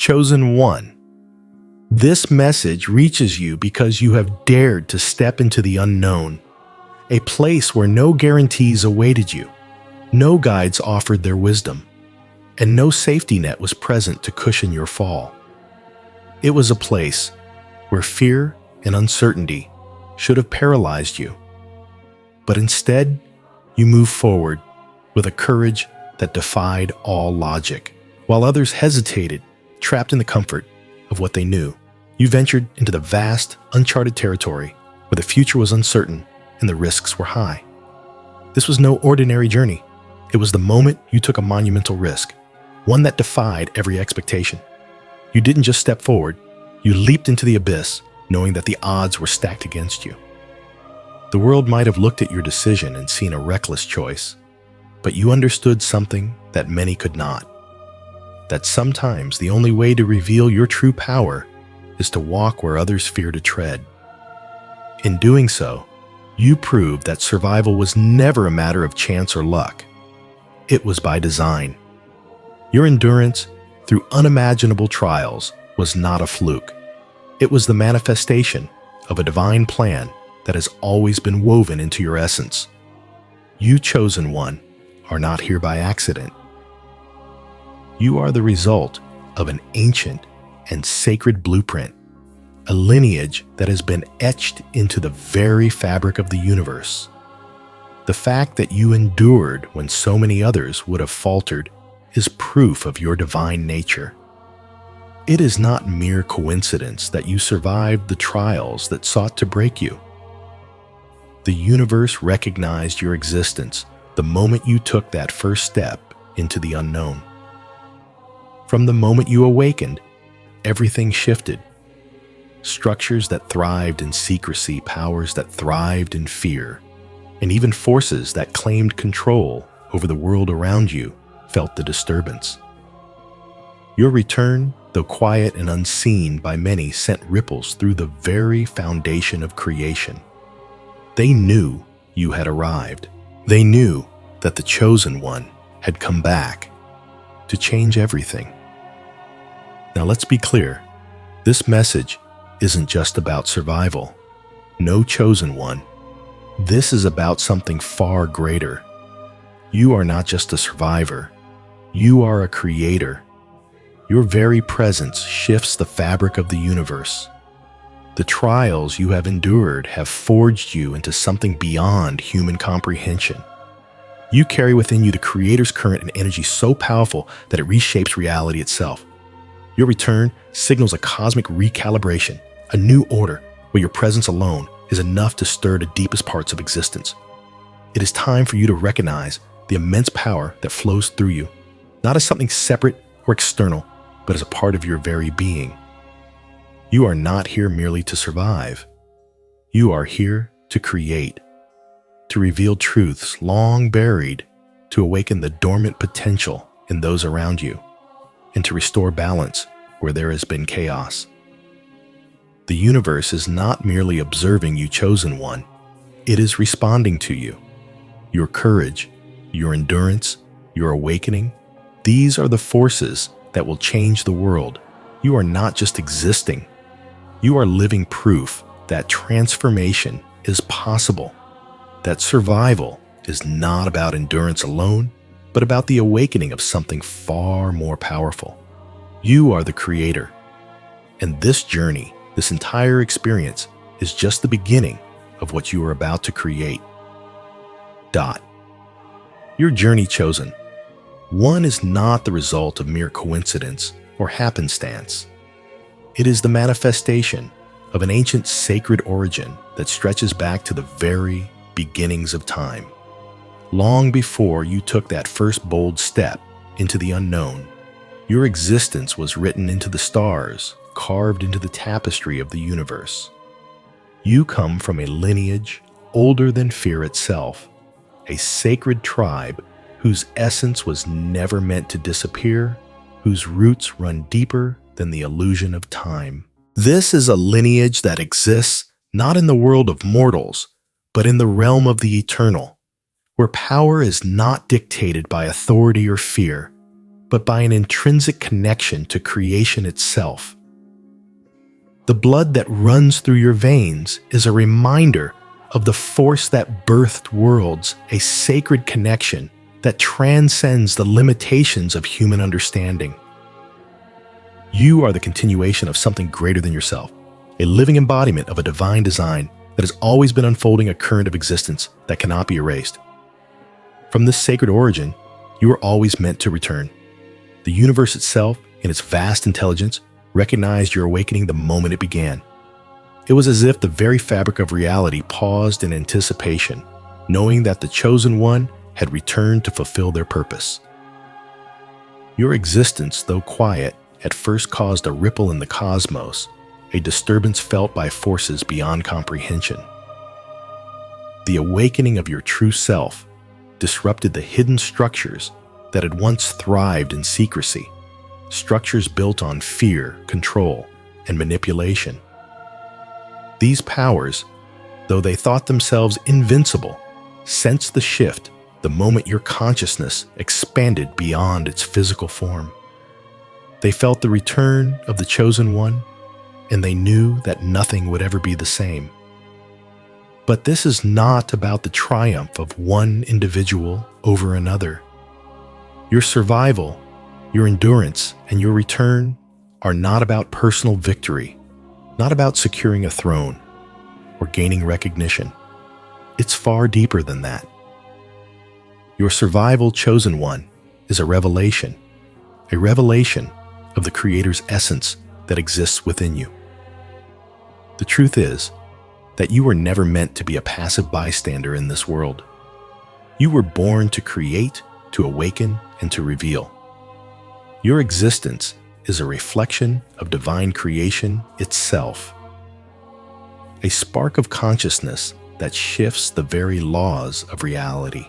Chosen one. This message reaches you because you have dared to step into the unknown, a place where no guarantees awaited you, no guides offered their wisdom, and no safety net was present to cushion your fall. It was a place where fear and uncertainty should have paralyzed you. But instead, you moved forward with a courage that defied all logic. While others hesitated, trapped in the comfort of what they knew, you ventured into the vast, uncharted territory where the future was uncertain and the risks were high. This was no ordinary journey. It was the moment you took a monumental risk, one that defied every expectation. You didn't just step forward, you leaped into the abyss, knowing that the odds were stacked against you. The world might have looked at your decision and seen a reckless choice, but you understood something that many could not. That sometimes the only way to reveal your true power is to walk where others fear to tread. In doing so, you proved that survival was never a matter of chance or luck. It was by design. Your endurance through unimaginable trials was not a fluke. It was the manifestation of a divine plan that has always been woven into your essence. You, chosen one, are not here by accident. You are the result of an ancient and sacred blueprint, a lineage that has been etched into the very fabric of the universe. The fact that you endured when so many others would have faltered is proof of your divine nature. It is not mere coincidence that you survived the trials that sought to break you. The universe recognized your existence the moment you took that first step into the unknown. From the moment you awakened, everything shifted. Structures that thrived in secrecy, powers that thrived in fear, and even forces that claimed control over the world around you felt the disturbance. Your return, though quiet and unseen by many, sent ripples through the very foundation of creation. They knew you had arrived. They knew that the chosen one had come back to change everything. Now let's be clear, this message isn't just about survival. No, chosen one. This is about something far greater. You are not just a survivor. You are a creator. Your very presence shifts the fabric of the universe. The trials you have endured have forged you into something beyond human comprehension. You carry within you the Creator's current and energy so powerful that it reshapes reality itself. Your return signals a cosmic recalibration, a new order where your presence alone is enough to stir the deepest parts of existence. It is time for you to recognize the immense power that flows through you, not as something separate or external, but as a part of your very being. You are not here merely to survive. You are here to create, to reveal truths long buried, to awaken the dormant potential in those around you, and to restore balance where there has been chaos. The universe is not merely observing you, chosen one. It is responding to you. Your courage, your endurance, your awakening, these are the forces that will change the world. You are not just existing. You are living proof that transformation is possible, that survival is not about endurance alone, but about the awakening of something far more powerful. You are the creator. And this journey, this entire experience, is just the beginning of what you are about to create. Your journey, chosen one, is not the result of mere coincidence or happenstance. It is the manifestation of an ancient sacred origin that stretches back to the very beginnings of time. Long before you took that first bold step into the unknown, your existence was written into the stars, carved into the tapestry of the universe. You come from a lineage older than fear itself, a sacred tribe whose essence was never meant to disappear, whose roots run deeper than the illusion of time. This is a lineage that exists not in the world of mortals, but in the realm of the eternal, where power is not dictated by authority or fear, but by an intrinsic connection to creation itself. The blood that runs through your veins is a reminder of the force that birthed worlds, a sacred connection that transcends the limitations of human understanding. You are the continuation of something greater than yourself, a living embodiment of a divine design that has always been unfolding a current of existence that cannot be erased. From this sacred origin, you are always meant to return. The universe itself, in its vast intelligence, recognized your awakening the moment it began. It was as if the very fabric of reality paused in anticipation, knowing that the chosen one had returned to fulfill their purpose. Your existence, though quiet, at first caused a ripple in the cosmos, a disturbance felt by forces beyond comprehension. The awakening of your true self disrupted the hidden structures that had once thrived in secrecy, structures built on fear, control, and manipulation. These powers, though they thought themselves invincible, sensed the shift the moment your consciousness expanded beyond its physical form. They felt the return of the chosen one, and they knew that nothing would ever be the same. But this is not about the triumph of one individual over another. Your survival, your endurance, and your return are not about personal victory, not about securing a throne or gaining recognition. It's far deeper than that. Your survival, chosen one, is a revelation of the Creator's essence that exists within you. The truth is that you were never meant to be a passive bystander in this world. You were born to create, to awaken, and to reveal. Your existence is a reflection of divine creation itself, a spark of consciousness that shifts the very laws of reality.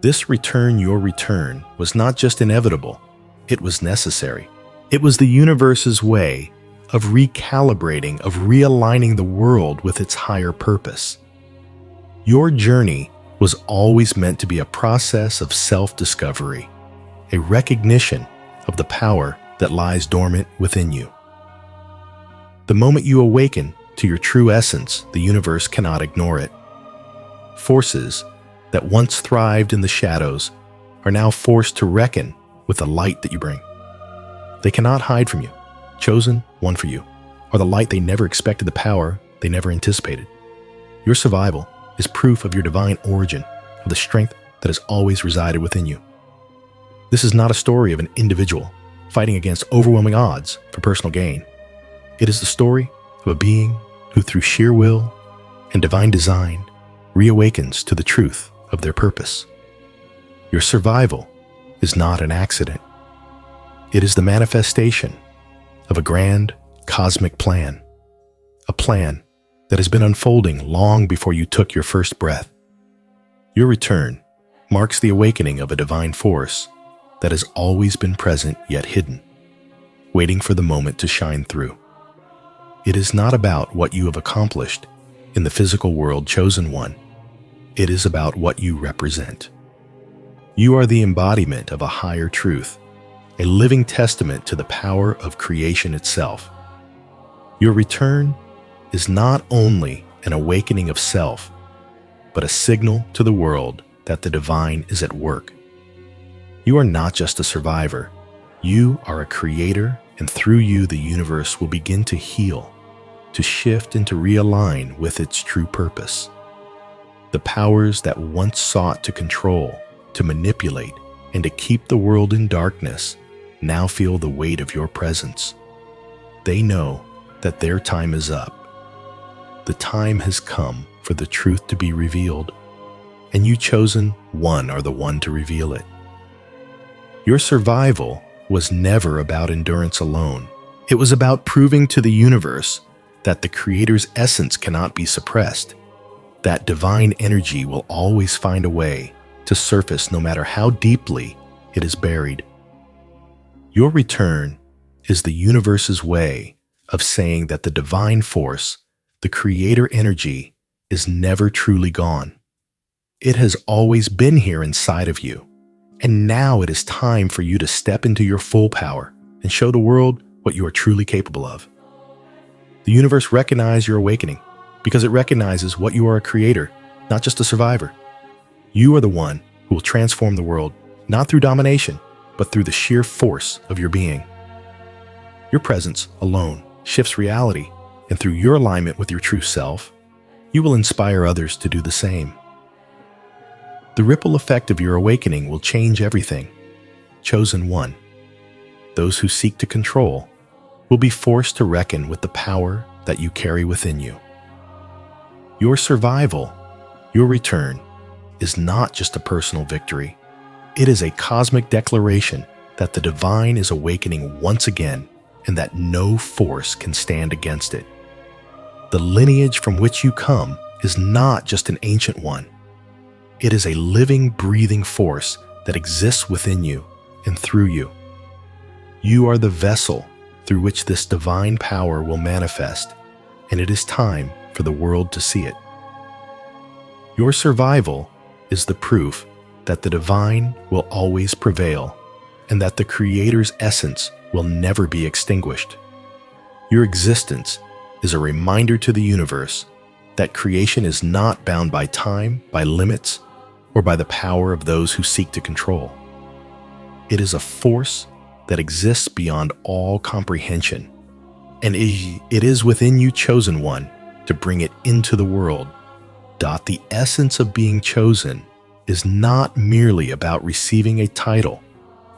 This return, your return, was not just inevitable, it was necessary. It was the universe's way of recalibrating, of realigning the world with its higher purpose. Your journey was always meant to be a process of self-discovery, a recognition of the power that lies dormant within you. The moment you awaken to your true essence, the universe cannot ignore it. Forces that once thrived in the shadows are now forced to reckon with the light that you bring. They cannot hide from you, chosen one for you, or the light they never expected, the power they never anticipated. Your survival is proof of your divine origin, of the strength that has always resided within you. This is not a story of an individual fighting against overwhelming odds for personal gain. It is the story of a being who, through sheer will and divine design, reawakens to the truth of their purpose. Your survival is not an accident. It is the manifestation of a grand cosmic plan, a plan that has been unfolding long before you took your first breath. Your return marks the awakening of a divine force that has always been present yet hidden, waiting for the moment to shine through. It is not about what you have accomplished in the physical world, chosen one. It is about what you represent. You are the embodiment of a higher truth, a living testament to the power of creation itself. Your return is not only an awakening of self, but a signal to the world that the divine is at work. You are not just a survivor. You are a creator, and through you the universe will begin to heal, to shift and to realign with its true purpose. The powers that once sought to control, to manipulate, and to keep the world in darkness now feel the weight of your presence. They know that their time is up. The time has come for the truth to be revealed, and you, chosen one, are the one to reveal it. Your survival was never about endurance alone. It was about proving to the universe that the Creator's essence cannot be suppressed, that divine energy will always find a way to surface no matter how deeply it is buried. Your return is the universe's way of saying that the divine force, the Creator energy, is never truly gone. It has always been here inside of you, And now it is time for you to step into your full power and show the world what you are truly capable of. The universe recognizes your awakening because it recognizes what you are, a creator, not just a survivor. You are the one who will transform the world, not through domination, but through the sheer force of your being. Your presence alone shifts reality, and through your alignment with your true self, you will inspire others to do the same. The ripple effect of your awakening will change everything. Chosen one, those who seek to control, will be forced to reckon with the power that you carry within you. Your survival, your return, is not just a personal victory. It is a cosmic declaration that the divine is awakening once again and that no force can stand against it. The lineage from which you come is not just an ancient one. It is a living, breathing force that exists within you and through you. You are the vessel through which this divine power will manifest, and it is time for the world to see it. Your survival is the proof that the divine will always prevail and that the Creator's essence will never be extinguished. Your existence is a reminder to the universe that creation is not bound by time, by limits, or by the power of those who seek to control. It is a force that exists beyond all comprehension, and it is within you, chosen one, to bring it into the world. The essence of being chosen is not merely about receiving a title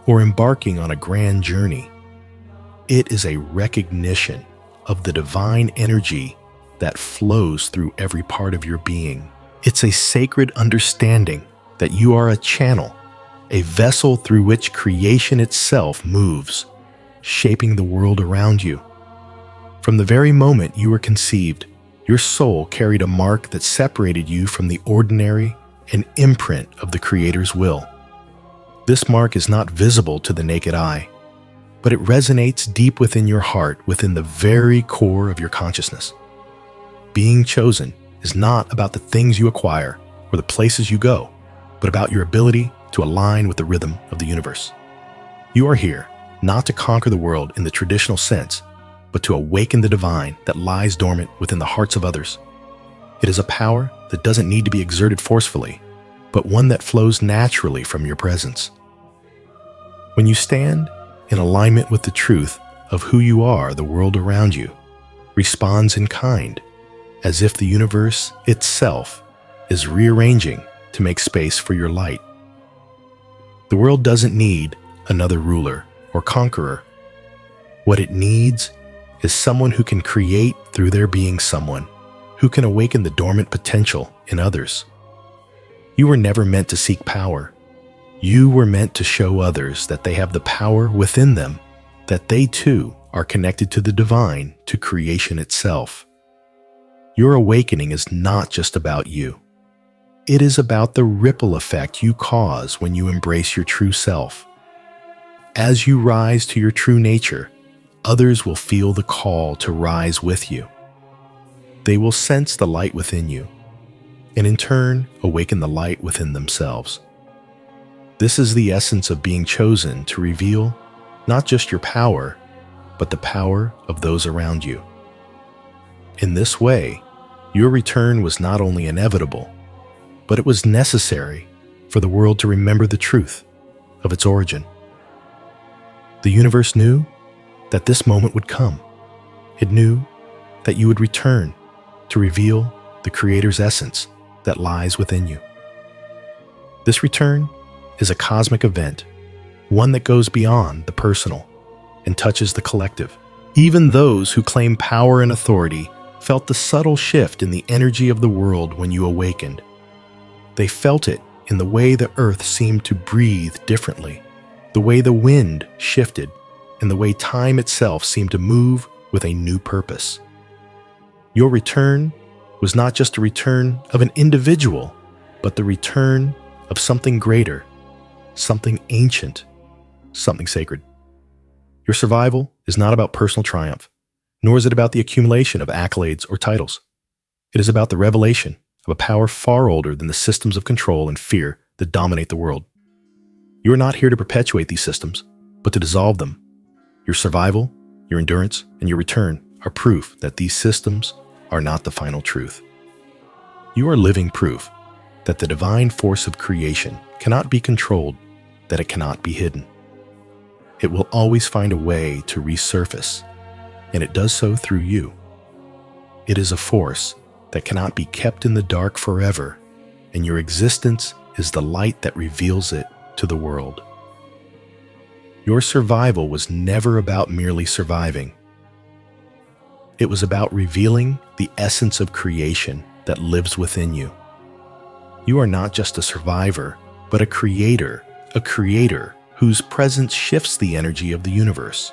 or embarking on a grand journey. It is a recognition of the divine energy that flows through every part of your being. It's a sacred understanding that you are a channel, a vessel through which creation itself moves, shaping the world around you. From the very moment you were conceived, your soul carried a mark that separated you from the ordinary, an imprint of the Creator's will. This mark is not visible to the naked eye, but it resonates deep within your heart, within the very core of your consciousness. Being chosen is not about the things you acquire or the places you go, but about your ability to align with the rhythm of the universe. You are here not to conquer the world in the traditional sense, but to awaken the divine that lies dormant within the hearts of others. It is a power that doesn't need to be exerted forcefully, but one that flows naturally from your presence. When you stand in alignment with the truth of who you are, the world around you responds in kind, as if the universe itself is rearranging to make space for your light. The world doesn't need another ruler or conqueror. What it needs is someone who can create through their being, someone who can awaken the dormant potential in others. You were never meant to seek power. You were meant to show others that they have the power within them, that they too are connected to the divine, to creation itself. Your awakening is not just about you. It is about the ripple effect you cause when you embrace your true self. As you rise to your true nature, others will feel the call to rise with you. They will sense the light within you, and in turn, awaken the light within themselves. This is the essence of being chosen, to reveal not just your power, but the power of those around you. In this way, your return was not only inevitable, but it was necessary for the world to remember the truth of its origin. The universe knew that this moment would come. It knew that you would return to reveal the Creator's essence that lies within you. This return is a cosmic event, one that goes beyond the personal and touches the collective. Even those who claim power and authority felt the subtle shift in the energy of the world when you awakened. They felt it in the way the earth seemed to breathe differently, the way the wind shifted, and the way time itself seemed to move with a new purpose. Your return was not just a return of an individual, but the return of something greater, something ancient, something sacred. Your survival is not about personal triumph, nor is it about the accumulation of accolades or titles. It is about the revelation of a power far older than the systems of control and fear that dominate the world. You are not here to perpetuate these systems, but to dissolve them. Your survival, your endurance, and your return are proof that these systems are not the final truth. You are living proof that the divine force of creation cannot be controlled, that it cannot be hidden. It will always find a way to resurface, and it does so through you. It is a force that cannot be kept in the dark forever, and your existence is the light that reveals it to the world. Your survival was never about merely surviving. It was about revealing the essence of creation that lives within you. You are not just a survivor, but a creator whose presence shifts the energy of the universe.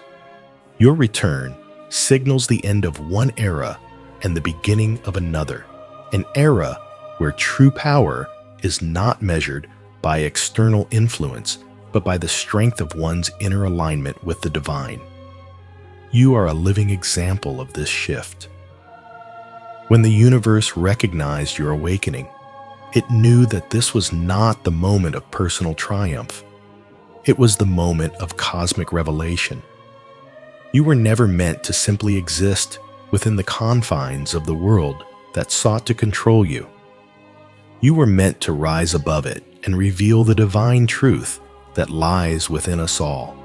Your return signals the end of one era and the beginning of another, an era where true power is not measured by external influence, but by the strength of one's inner alignment with the divine. You are a living example of this shift. When the universe recognized your awakening, it knew that this was not the moment of personal triumph. It was the moment of cosmic revelation. You were never meant to simply exist within the confines of the world that sought to control you. You were meant to rise above it and reveal the divine truth that lies within us all.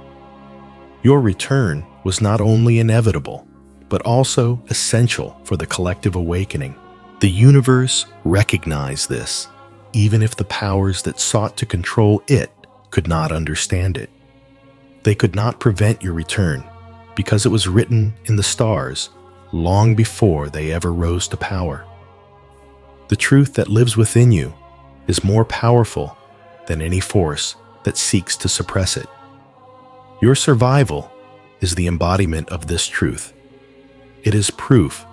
Your return was not only inevitable, but also essential for the collective awakening. The universe recognized this, even if the powers that sought to control it could not understand it. They could not prevent your return because it was written in the stars long before they ever rose to power. The truth that lives within you is more powerful than any force that seeks to suppress it. Your survival is the embodiment of this truth. It is proof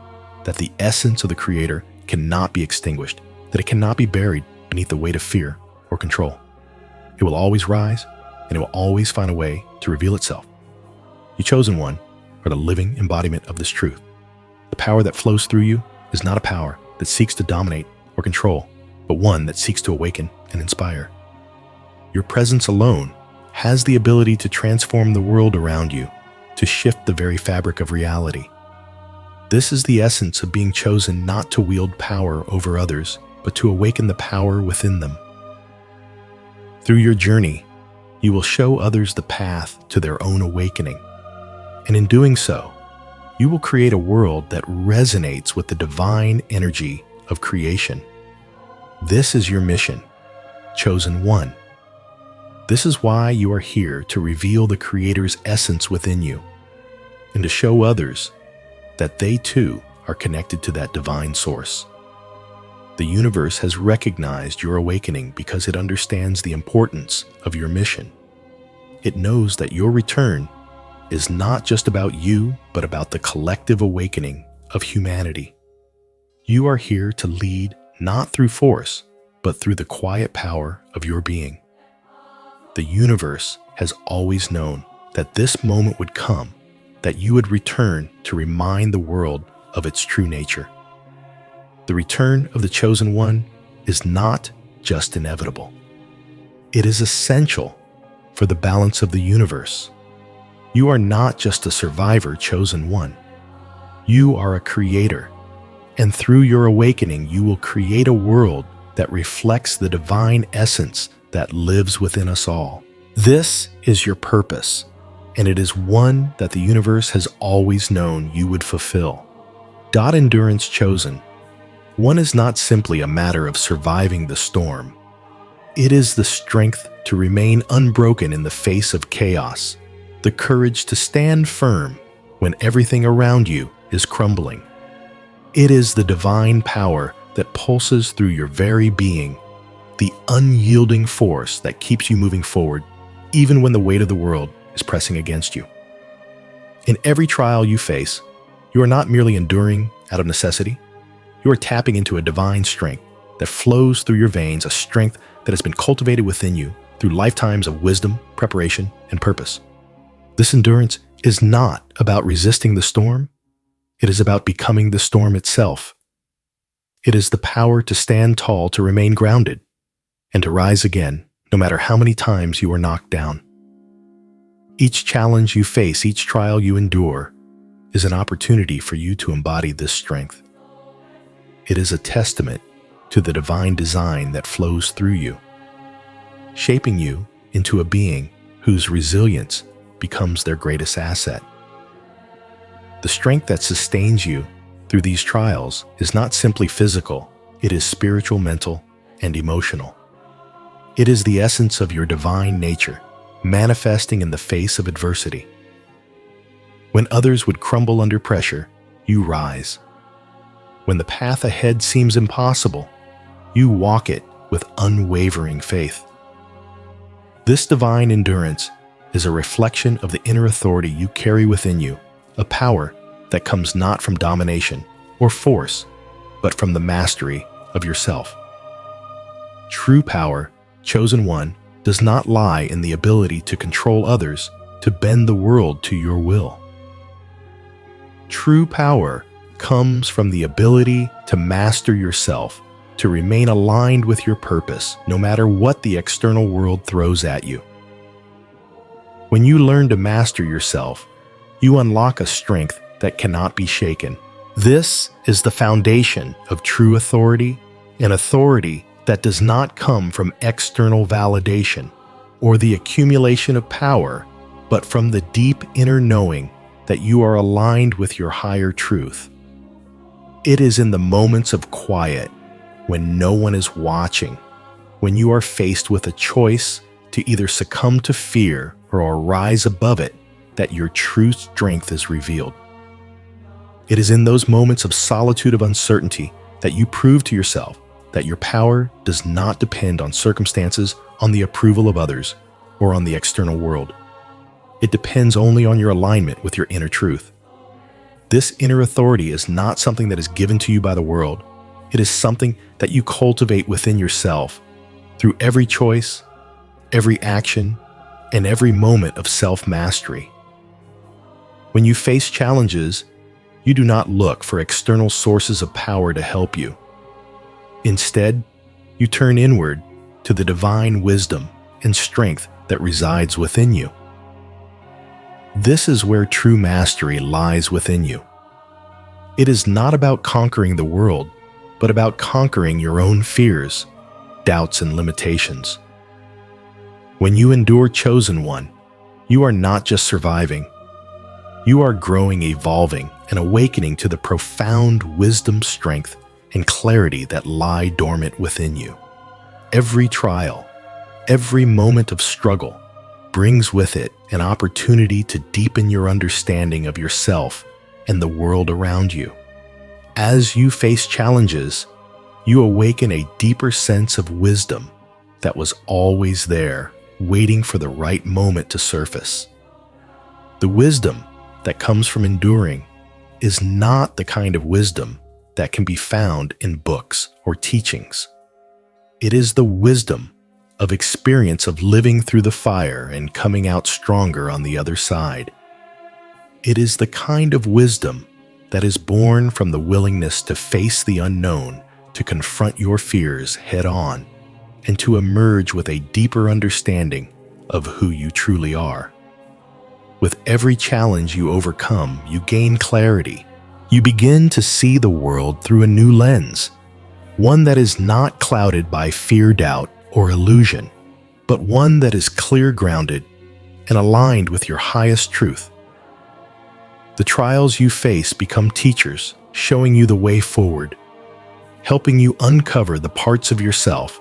that the essence of the Creator cannot be extinguished, that it cannot be buried beneath the weight of fear or control. It will always rise, and it will always find a way to reveal itself. You chosen one are the living embodiment of this truth. The power that flows through you is not a power that seeks to dominate or control, but one that seeks to awaken and inspire. Your presence alone has the ability to transform the world around you, to shift the very fabric of reality. This is the essence of being chosen not to wield power over others, but to awaken the power within them. Through your journey, you will show others the path to their own awakening. And in doing so, you will create a world that resonates with the divine energy of creation. This is your mission, chosen one. This is why you are here, to reveal the Creator's essence within you, and to show others that they too are connected to that divine source. The universe has recognized your awakening because it understands the importance of your mission. It knows that your return is not just about you, but about the collective awakening of humanity. You are here to lead not through force, but through the quiet power of your being. The universe has always known that this moment would come, that you would return to remind the world of its true nature. The return of the chosen one is not just inevitable. It is essential for the balance of the universe. You are not just a survivor, chosen one. You are a creator, and through your awakening, you will create a world that reflects the divine essence that lives within us all. This is your purpose, and it is one that the universe has always known you would fulfill. Endurance chosen. One is not simply a matter of surviving the storm. It is the strength to remain unbroken in the face of chaos, the courage to stand firm when everything around you is crumbling. It is the divine power that pulses through your very being, the unyielding force that keeps you moving forward even when the weight of the world is pressing against you. In every trial you face, you are not merely enduring out of necessity. You are tapping into a divine strength that flows through your veins, a strength that has been cultivated within you through lifetimes of wisdom, preparation, and purpose. This endurance is not about resisting the storm. It is about becoming the storm itself. It is the power to stand tall, to remain grounded, and to rise again no matter how many times you are knocked down. Each challenge you face, each trial you endure, is an opportunity for you to embody this strength. It is a testament to the divine design that flows through you, shaping you into a being whose resilience becomes their greatest asset. The strength that sustains you through these trials is not simply physical, it is spiritual, mental, and emotional. It is the essence of your divine nature, manifesting in the face of adversity. When others would crumble under pressure, you rise. When the path ahead seems impossible, you walk it with unwavering faith. This divine endurance is a reflection of the inner authority you carry within you, a power that comes not from domination or force, but from the mastery of yourself. True power, chosen one, does not lie in the ability to control others, to bend the world to your will. True power comes from the ability to master yourself, to remain aligned with your purpose, no matter what the external world throws at you. When you learn to master yourself, you unlock a strength that cannot be shaken. This is the foundation of true authority, an authority that does not come from external validation or the accumulation of power, but from the deep inner knowing that you are aligned with your higher truth. It is in the moments of quiet, when no one is watching, when you are faced with a choice to either succumb to fear or rise above it, that your true strength is revealed. It is in those moments of solitude, of uncertainty, that you prove to yourself that your power does not depend on circumstances, on the approval of others, or on the external world. It depends only on your alignment with your inner truth. This inner authority is not something that is given to you by the world. It is something that you cultivate within yourself through every choice, every action, and every moment of self-mastery. When you face challenges, you do not look for external sources of power to help you. Instead, you turn inward to the divine wisdom and strength that resides within you. This is where true mastery lies within you. It is not about conquering the world, but about conquering your own fears, doubts, and limitations. When you endure chosen one, you are not just surviving. You are growing, evolving, and awakening to the profound wisdom, strength, and clarity that lie dormant within you. Every trial, every moment of struggle brings with it an opportunity to deepen your understanding of yourself and the world around you. As you face challenges, you awaken a deeper sense of wisdom that was always there, waiting for the right moment to surface. The wisdom that comes from enduring is not the kind of wisdom that can be found in books or teachings. It is the wisdom of experience, of living through the fire and coming out stronger on the other side. It is the kind of wisdom that is born from the willingness to face the unknown, to confront your fears head on, and to emerge with a deeper understanding of who you truly are. With every challenge you overcome, you gain clarity. You begin to see the world through a new lens, one that is not clouded by fear, doubt, or illusion, but one that is clear, grounded, and aligned with your highest truth. The trials you face become teachers, showing you the way forward, helping you uncover the parts of yourself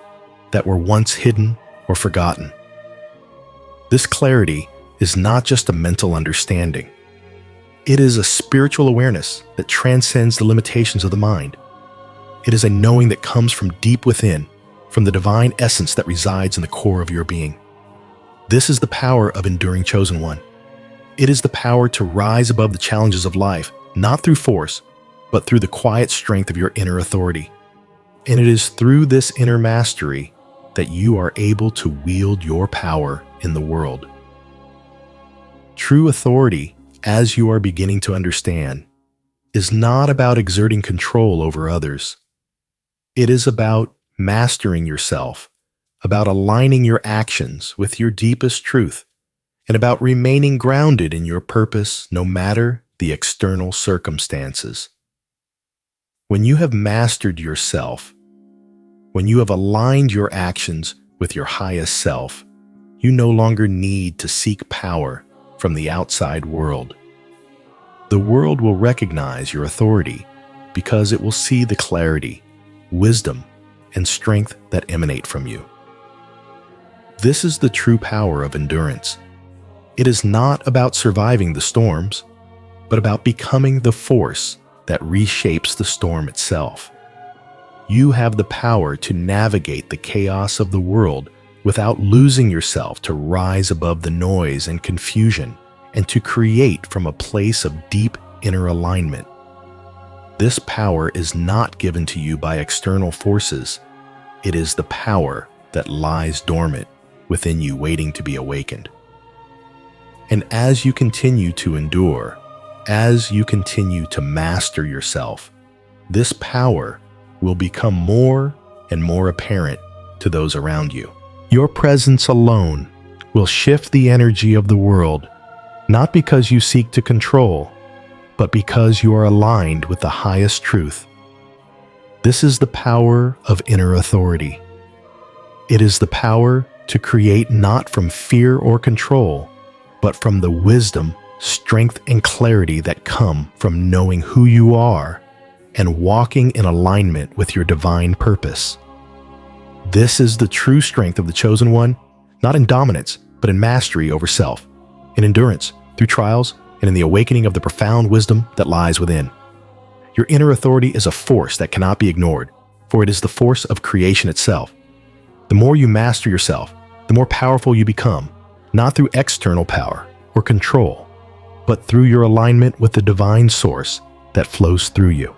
that were once hidden or forgotten. This clarity is not just a mental understanding. It is a spiritual awareness that transcends the limitations of the mind. It is a knowing that comes from deep within, from the divine essence that resides in the core of your being. This is the power of enduring chosen one. It is the power to rise above the challenges of life, not through force, but through the quiet strength of your inner authority. And it is through this inner mastery that you are able to wield your power in the world. True authority, as you are beginning to understand, is not about exerting control over others. It is about mastering yourself about aligning your actions with your deepest truth, and about remaining grounded in your purpose no matter the external circumstances. When you have mastered yourself, when you have aligned your actions with your highest self, you no longer need to seek power from the outside world. The world will recognize your authority because it will see the clarity, wisdom, and strength that emanate from you. This is the true power of endurance. It is not about surviving the storms, but about becoming the force that reshapes the storm itself. You have the power to navigate the chaos of the world without losing yourself, to rise above the noise and confusion, and to create from a place of deep inner alignment. This power is not given to you by external forces. It is the power that lies dormant within you, waiting to be awakened. And as you continue to endure, as you continue to master yourself, this power will become more and more apparent to those around you. Your presence alone will shift the energy of the world, not because you seek to control, but because you are aligned with the highest truth. This is the power of inner authority. It is the power to create not from fear or control, but from the wisdom, strength, and clarity that come from knowing who you are and walking in alignment with your divine purpose. This is the true strength of the chosen one, not in dominance, but in mastery over self, in endurance through trials, and in the awakening of the profound wisdom that lies within. Your inner authority is a force that cannot be ignored, for it is the force of creation itself. The more you master yourself, the more powerful you become, not through external power or control, but through your alignment with the divine source that flows through you.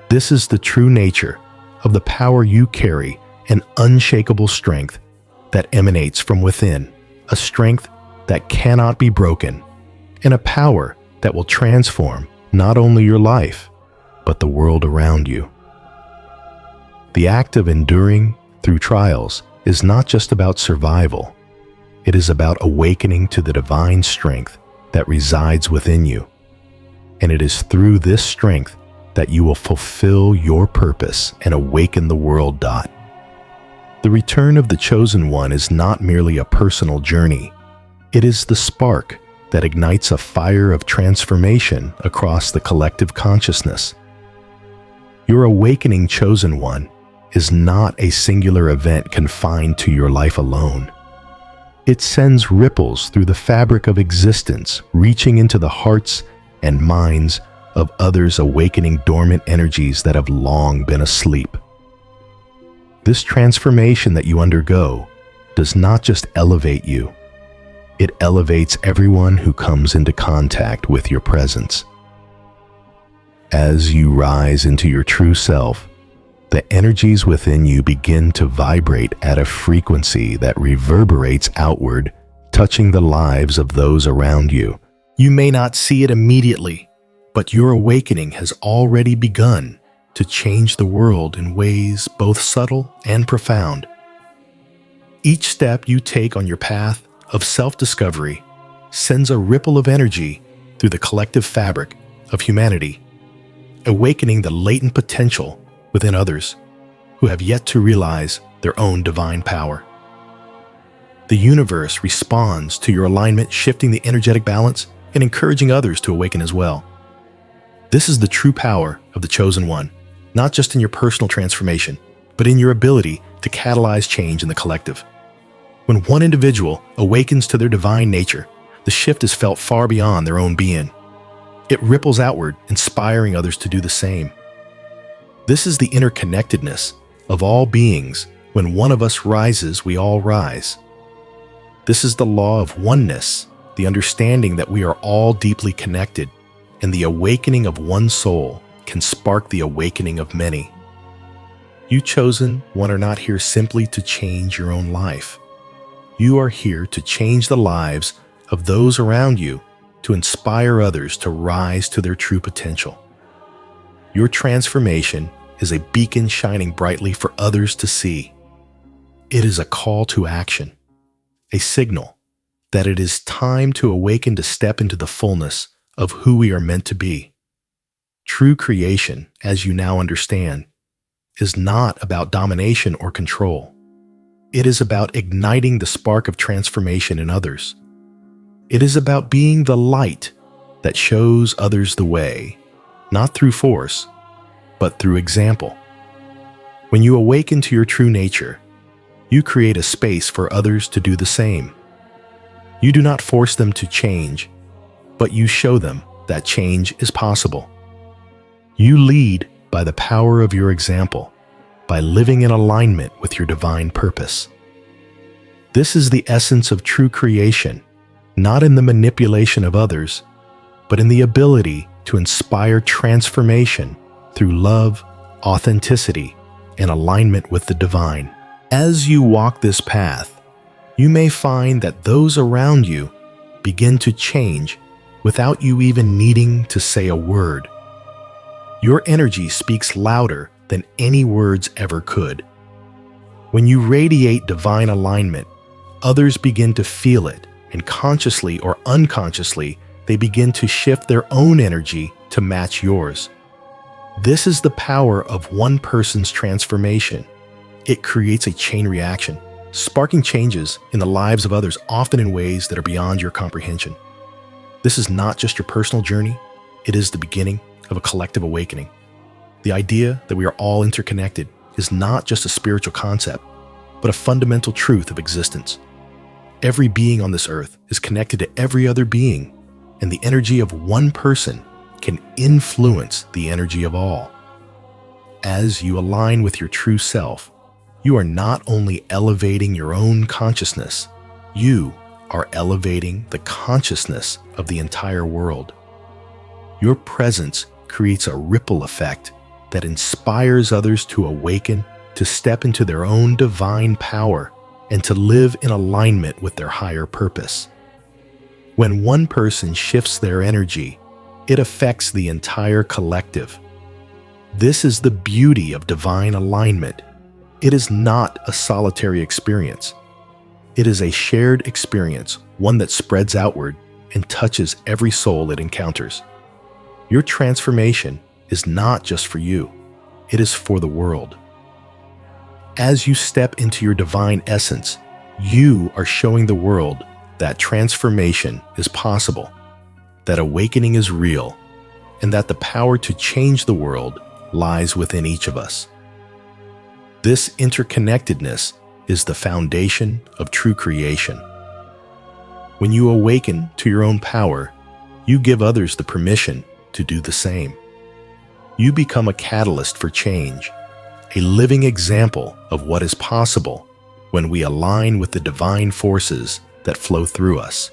This is the true nature of the power you carry, an unshakable strength that emanates from within, a strength that cannot be broken, and a power that will transform not only your life, but the world around you. The act of enduring through trials is not just about survival. It is about awakening to the divine strength that resides within you. And it is through this strength that you will fulfill your purpose and awaken the world. The return of the chosen one is not merely a personal journey. It is the spark that ignites a fire of transformation across the collective consciousness. Your awakening chosen one is not a singular event confined to your life alone. It sends ripples through the fabric of existence, reaching into the hearts and minds of others, awakening dormant energies that have long been asleep. This transformation that you undergo does not just elevate you, it elevates everyone who comes into contact with your presence. As you rise into your true self, the energies within you begin to vibrate at a frequency that reverberates outward, touching the lives of those around you. You may not see it immediately, but your awakening has already begun to change the world in ways both subtle and profound. Each step you take on your path of self-discovery sends a ripple of energy through the collective fabric of humanity, awakening the latent potential within others who have yet to realize their own divine power. The universe responds to your alignment, shifting the energetic balance and encouraging others to awaken as well. This is the true power of the chosen one, not just in your personal transformation, but in your ability to catalyze change in the collective. When one individual awakens to their divine nature, the shift is felt far beyond their own being. It ripples outward, inspiring others to do the same. This is the interconnectedness of all beings. When one of us rises, we all rise. This is the law of oneness, the understanding that we are all deeply connected, and the awakening of one soul can spark the awakening of many. You chosen one are not here simply to change your own life. You are here to change the lives of those around you, to inspire others to rise to their true potential. Your transformation is a beacon shining brightly for others to see. It is a call to action, a signal that it is time to awaken to step into the fullness of who we are meant to be. True creation, as you now understand, is not about domination or control. It is about igniting the spark of transformation in others. It is about being the light that shows others the way, not through force, but through example. When you awaken to your true nature, you create a space for others to do the same. You do not force them to change, but you show them that change is possible. You lead by the power of your example, by living in alignment with your divine purpose. This is the essence of true creation, not in the manipulation of others, but in the ability to inspire transformation through love, authenticity, and alignment with the divine. As you walk this path, you may find that those around you begin to change without you even needing to say a word. Your energy speaks louder than any words ever could. When you radiate divine alignment, others begin to feel it, and consciously or unconsciously, they begin to shift their own energy to match yours. This is the power of one person's transformation. It creates a chain reaction, sparking changes in the lives of others, often in ways that are beyond your comprehension. This is not just your personal journey, it is the beginning of a collective awakening. The idea that we are all interconnected is not just a spiritual concept, but a fundamental truth of existence. Every being on this earth is connected to every other being, and the energy of one person can influence the energy of all. As you align with your true self, you are not only elevating your own consciousness, you are elevating the consciousness of the entire world. Your presence creates a ripple effect that inspires others to awaken, to step into their own divine power, and to live in alignment with their higher purpose. When one person shifts their energy, it affects the entire collective. This is the beauty of divine alignment. It is not a solitary experience. It is a shared experience, one that spreads outward and touches every soul it encounters. Your transformation is not just for you, it is for the world. As you step into your divine essence, you are showing the world that transformation is possible, that awakening is real, and that the power to change the world lies within each of us. This interconnectedness is the foundation of true creation. When you awaken to your own power, you give others the permission to do the same. You become a catalyst for change, a living example of what is possible when we align with the divine forces that flow through us.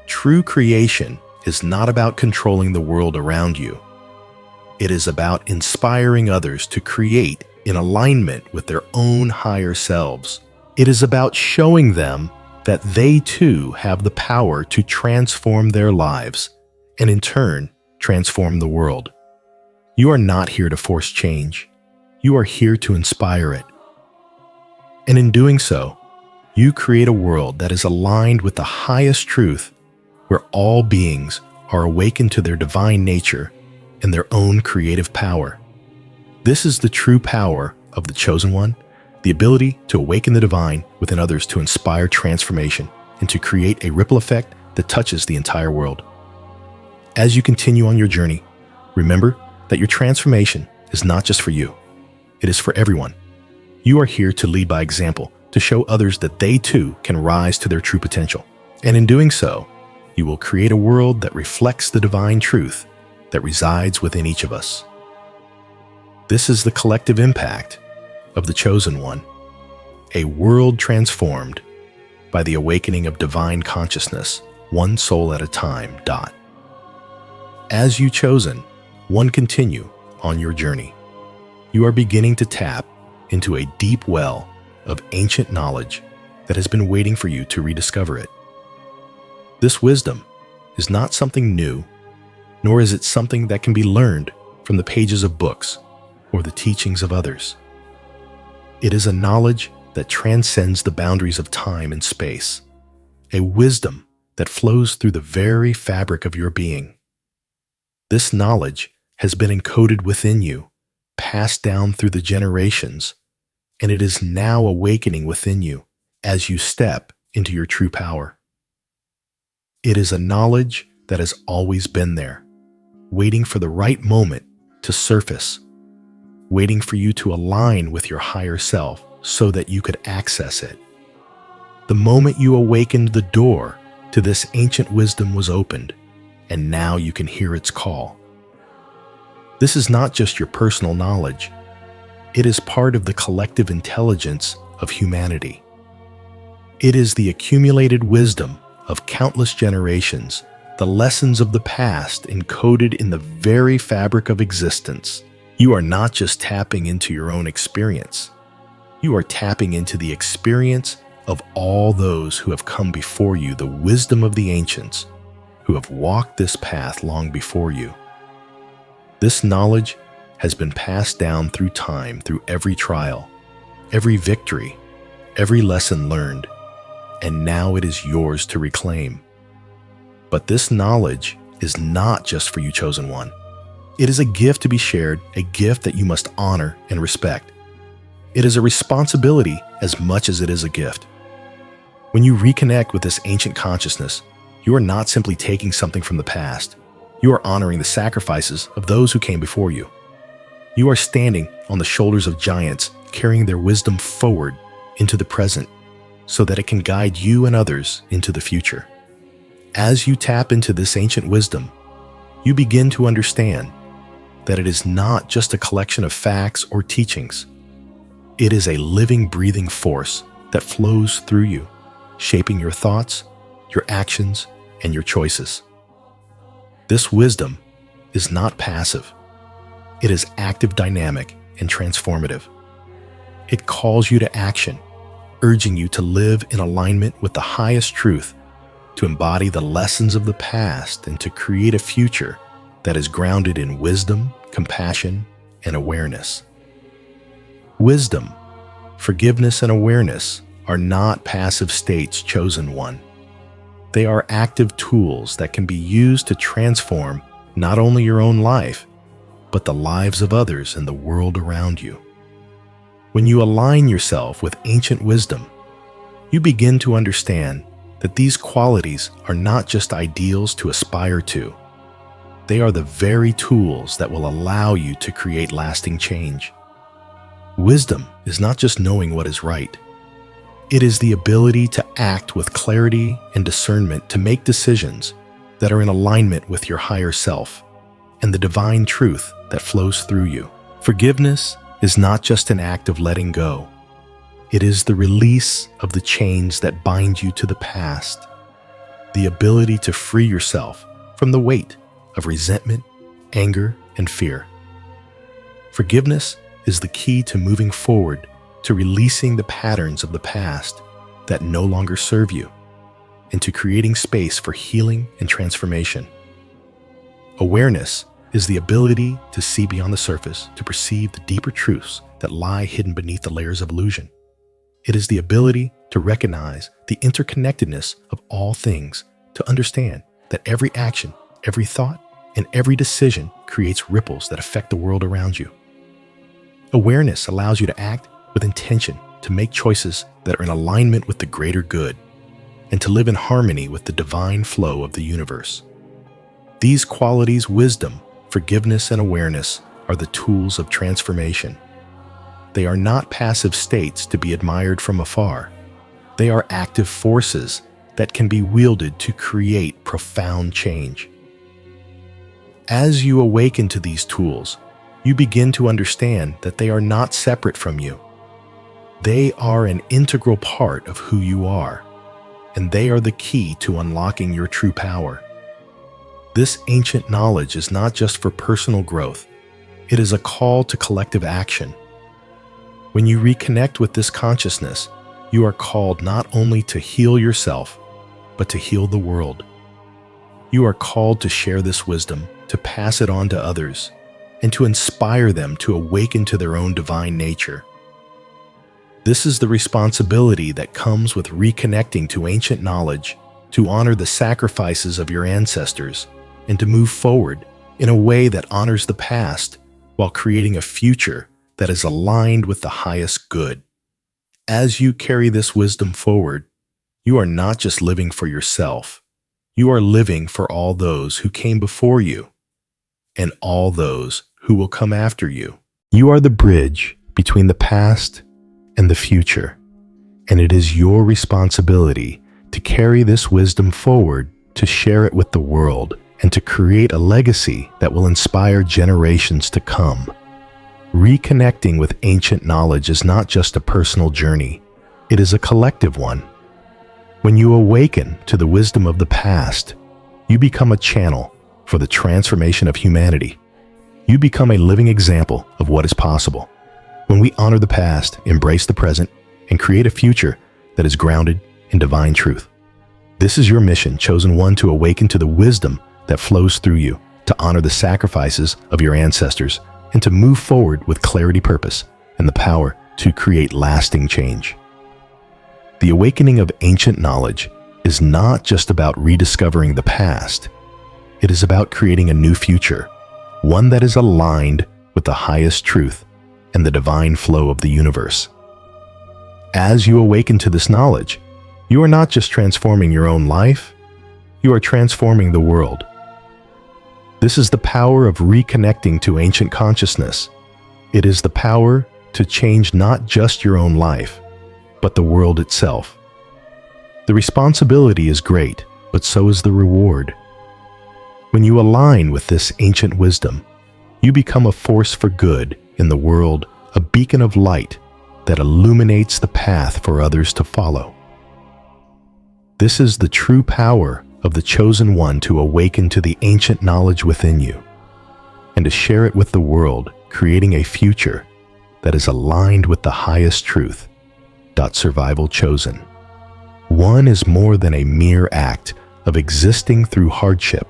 True creation is not about controlling the world around you. It is about inspiring others to create in alignment with their own higher selves. It is about showing them that they too have the power to transform their lives and in turn transform the world. You are not here to force change. You are here to inspire it. And in doing so, you create a world that is aligned with the highest truth, where all beings are awakened to their divine nature and their own creative power. This is the true power of the Chosen One, the ability to awaken the divine within others to inspire transformation and to create a ripple effect that touches the entire world. As you continue on your journey, remember that your transformation is not just for you. It is for everyone. You are here to lead by example, to show others that they too can rise to their true potential. And in doing so, you will create a world that reflects the divine truth that resides within each of us. This is the collective impact of the Chosen One, a world transformed by the awakening of divine consciousness, one soul at a time. As you chosen, one continue on your journey. You are beginning to tap into a deep well of ancient knowledge that has been waiting for you to rediscover it. This wisdom is not something new, nor is it something that can be learned from the pages of books or the teachings of others. It is a knowledge that transcends the boundaries of time and space, a wisdom that flows through the very fabric of your being. This knowledge has been encoded within you, passed down through the generations, and it is now awakening within you as you step into your true power. It is a knowledge that has always been there, waiting for the right moment to surface, waiting for you to align with your higher self so that you could access it. The moment you awakened, the door to this ancient wisdom was opened, and now you can hear its call. This is not just your personal knowledge. It is part of the collective intelligence of humanity. It is the accumulated wisdom of countless generations, the lessons of the past encoded in the very fabric of existence. You are not just tapping into your own experience. You are tapping into the experience of all those who have come before you, the wisdom of the ancients, who have walked this path long before you. This knowledge has been passed down through time, through every trial, every victory, every lesson learned, and now it is yours to reclaim. But this knowledge is not just for you, chosen one. It is a gift to be shared, a gift that you must honor and respect. It is a responsibility as much as it is a gift. When you reconnect with this ancient consciousness, you are not simply taking something from the past. You are honoring the sacrifices of those who came before you. You are standing on the shoulders of giants, carrying their wisdom forward into the present so that it can guide you and others into the future. As you tap into this ancient wisdom, you begin to understand that it is not just a collection of facts or teachings. It is a living, breathing force that flows through you, shaping your thoughts, your actions, and your choices. This wisdom is not passive. It is active, dynamic, and transformative. It calls you to action, urging you to live in alignment with the highest truth, to embody the lessons of the past, and to create a future that is grounded in wisdom, compassion, and awareness. Wisdom, forgiveness, and awareness are not passive states, chosen one. They are active tools that can be used to transform not only your own life, but the lives of others and the world around you. When you align yourself with ancient wisdom, you begin to understand that these qualities are not just ideals to aspire to. They are the very tools that will allow you to create lasting change. Wisdom is not just knowing what is right. It is the ability to act with clarity and discernment, to make decisions that are in alignment with your higher self and the divine truth that flows through you. Forgiveness is not just an act of letting go. It is the release of the chains that bind you to the past, the ability to free yourself from the weight of resentment, anger, and fear. Forgiveness is the key to moving forward, to releasing the patterns of the past that no longer serve you, and to creating space for healing and transformation. Awareness is the ability to see beyond the surface, to perceive the deeper truths that lie hidden beneath the layers of illusion. It is the ability to recognize the interconnectedness of all things, to understand that every action, every thought, and every decision creates ripples that affect the world around you. Awareness allows you to act with intention, to make choices that are in alignment with the greater good, and to live in harmony with the divine flow of the universe. These qualities, wisdom, forgiveness, and awareness, are the tools of transformation. They are not passive states to be admired from afar. They are active forces that can be wielded to create profound change. As you awaken to these tools, you begin to understand that they are not separate from you. They are an integral part of who you are, and they are the key to unlocking your true power. This ancient knowledge is not just for personal growth. It is a call to collective action. When you reconnect with this consciousness, you are called not only to heal yourself, but to heal the world. You are called to share this wisdom, to pass it on to others, and to inspire them to awaken to their own divine nature. This is the responsibility that comes with reconnecting to ancient knowledge, to honor the sacrifices of your ancestors, and to move forward in a way that honors the past while creating a future that is aligned with the highest good. As you carry this wisdom forward, you are not just living for yourself, you are living for all those who came before you and all those who will come after you. You are the bridge between the past and the future, and it is your responsibility to carry this wisdom forward, to share it with the world, and to create a legacy that will inspire generations to come. Reconnecting with ancient knowledge is not just a personal journey, it is a collective one. When you awaken to the wisdom of the past, you become a channel for the transformation of humanity. You become a living example of what is possible. When we honor the past, embrace the present, and create a future that is grounded in divine truth. This is your mission, chosen one, to awaken to the wisdom that flows through you, to honor the sacrifices of your ancestors, and to move forward with clarity, purpose, and the power to create lasting change. The awakening of ancient knowledge is not just about rediscovering the past. It is about creating a new future, one that is aligned with the highest truth and the divine flow of the universe. As you awaken to this knowledge, you are not just transforming your own life, you are transforming the world. This is the power of reconnecting to ancient consciousness. It is the power to change not just your own life, but the world itself. The responsibility is great, but so is the reward. When you align with this ancient wisdom, you become a force for good in the world, a beacon of light that illuminates the path for others to follow. This is the true power of the chosen one, to awaken to the ancient knowledge within you and to share it with the world, creating a future that is aligned with the highest truth. Survival chosen. One is more than a mere act of existing through hardship.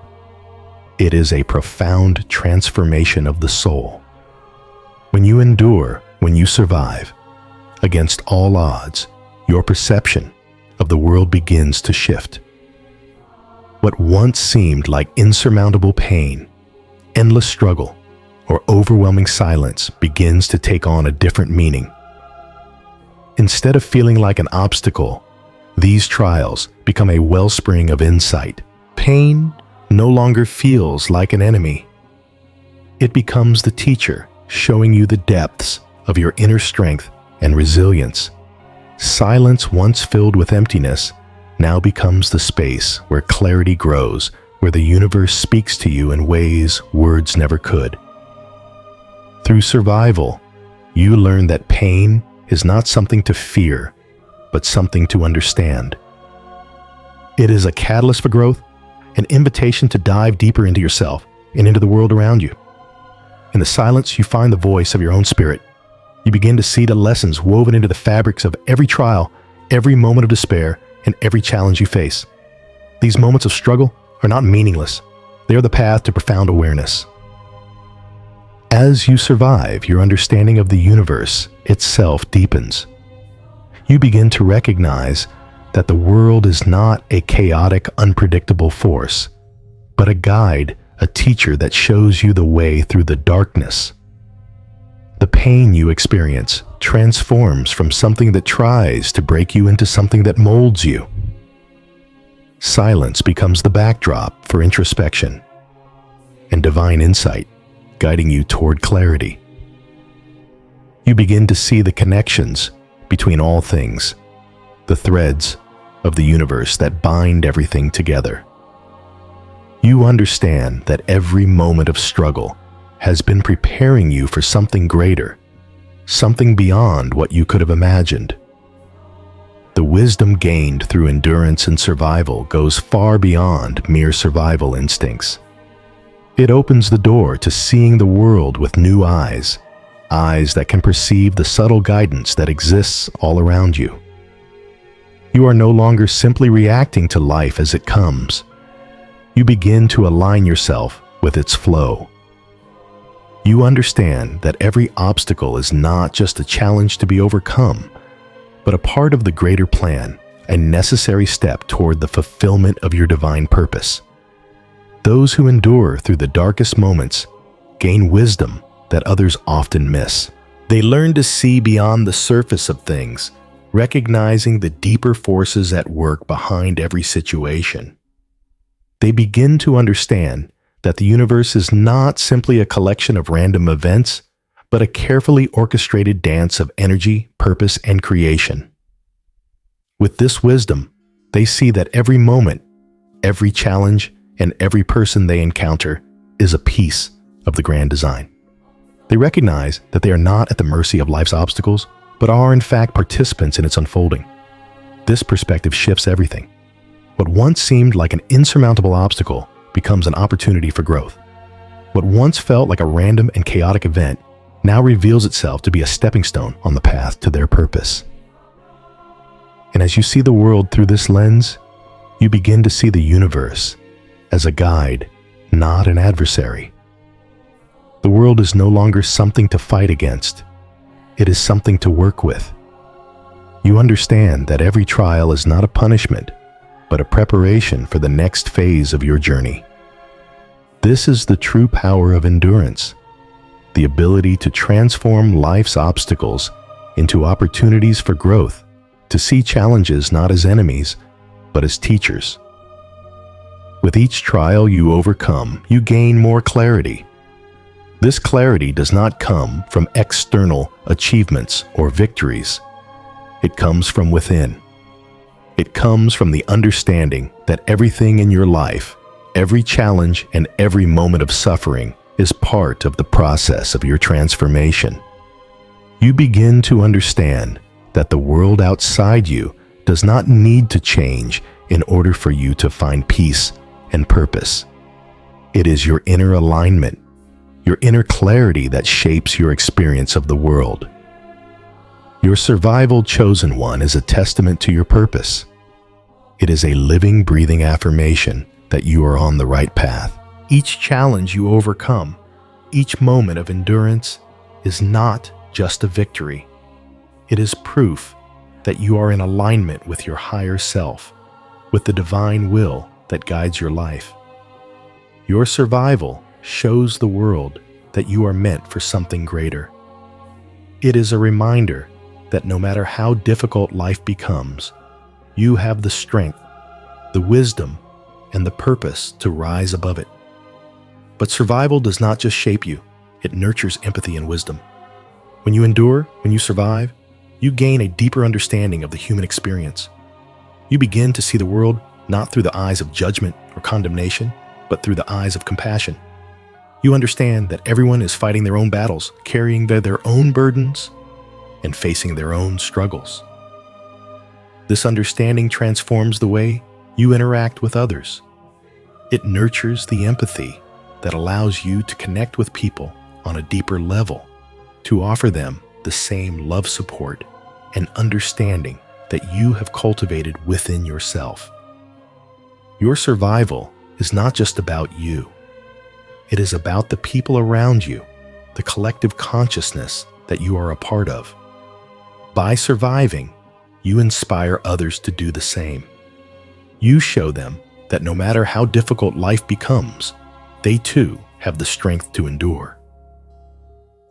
It is a profound transformation of the soul. When you endure, when you survive, against all odds, your perception of the world begins to shift. What once seemed like insurmountable pain, endless struggle, or overwhelming silence begins to take on a different meaning. Instead of feeling like an obstacle, these trials become a wellspring of insight. Pain no longer feels like an enemy. It becomes the teacher, showing you the depths of your inner strength and resilience. Silence, once filled with emptiness, now becomes the space where clarity grows, where the universe speaks to you in ways words never could. Through survival, you learn that pain is not something to fear, but something to understand. It is a catalyst for growth, an invitation to dive deeper into yourself and into the world around you. In the silence, you find the voice of your own spirit. You begin to see the lessons woven into the fabrics of every trial, every moment of despair, and every challenge you face. These moments of struggle are not meaningless. They are the path to profound awareness. As you survive, your understanding of the universe itself deepens. You begin to recognize that the world is not a chaotic, unpredictable force, but a guide, a teacher that shows you the way through the darkness. The pain you experience transforms from something that tries to break you into something that molds you. Silence becomes the backdrop for introspection and divine insight, guiding you toward clarity. You begin to see the connections between all things, the threads of the universe that bind everything together. You understand that every moment of struggle has been preparing you for something greater, something beyond what you could have imagined. The wisdom gained through endurance and survival goes far beyond mere survival instincts. It opens the door to seeing the world with new eyes, eyes that can perceive the subtle guidance that exists all around you. You are no longer simply reacting to life as it comes. You begin to align yourself with its flow. You understand that every obstacle is not just a challenge to be overcome, but a part of the greater plan, a necessary step toward the fulfillment of your divine purpose. Those who endure through the darkest moments gain wisdom that others often miss. They learn to see beyond the surface of things, recognizing the deeper forces at work behind every situation. They begin to understand that the universe is not simply a collection of random events, but a carefully orchestrated dance of energy, purpose, and creation. With this wisdom, they see that every moment, every challenge, and every person they encounter is a piece of the grand design. They recognize that they are not at the mercy of life's obstacles, but are in fact participants in its unfolding. This perspective shifts everything. What once seemed like an insurmountable obstacle becomes an opportunity for growth. What once felt like a random and chaotic event now reveals itself to be a stepping stone on the path to their purpose. And as you see the world through this lens, you begin to see the universe as a guide, not an adversary. The world is no longer something to fight against. It is something to work with. You understand that every trial is not a punishment, but a preparation for the next phase of your journey. This is the true power of endurance, the ability to transform life's obstacles into opportunities for growth, to see challenges not as enemies, but as teachers. With each trial you overcome, you gain more clarity. This clarity does not come from external achievements or victories. It comes from within. It comes from the understanding that everything in your life, every challenge and every moment of suffering is part of the process of your transformation. You begin to understand that the world outside you does not need to change in order for you to find peace and purpose. It is your inner alignment, your inner clarity that shapes your experience of the world. Your survival, chosen one, is a testament to your purpose. It is a living, breathing affirmation that you are on the right path. Each challenge you overcome, each moment of endurance, is not just a victory. It is proof that you are in alignment with your higher self, with the divine will that guides your life. Your survival shows the world that you are meant for something greater. It is a reminder that no matter how difficult life becomes, you have the strength, the wisdom, and the purpose to rise above it. But survival does not just shape you, it nurtures empathy and wisdom. When you endure, when you survive, you gain a deeper understanding of the human experience. You begin to see the world not through the eyes of judgment or condemnation, but through the eyes of compassion. You understand that everyone is fighting their own battles, carrying their own burdens, and facing their own struggles. This understanding transforms the way you interact with others. It nurtures the empathy that allows you to connect with people on a deeper level, to offer them the same love, support, and understanding that you have cultivated within yourself. Your survival is not just about you. It is about the people around you, the collective consciousness that you are a part of. By surviving, you inspire others to do the same. You show them that no matter how difficult life becomes, they too have the strength to endure.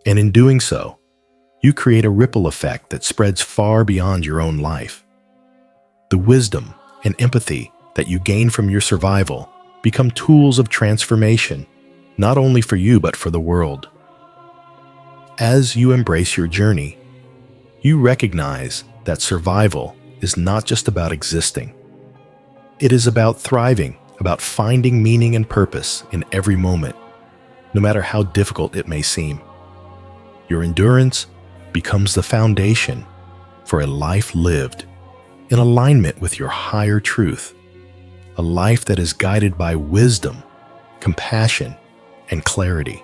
And in doing so, you create a ripple effect that spreads far beyond your own life. The wisdom and empathy that you gain from your survival become tools of transformation, not only for you but for the world. As you embrace your journey, you recognize that survival is not just about existing. It is about thriving, about finding meaning and purpose in every moment, no matter how difficult it may seem. Your endurance becomes the foundation for a life lived in alignment with your higher truth, a life that is guided by wisdom, compassion, and clarity.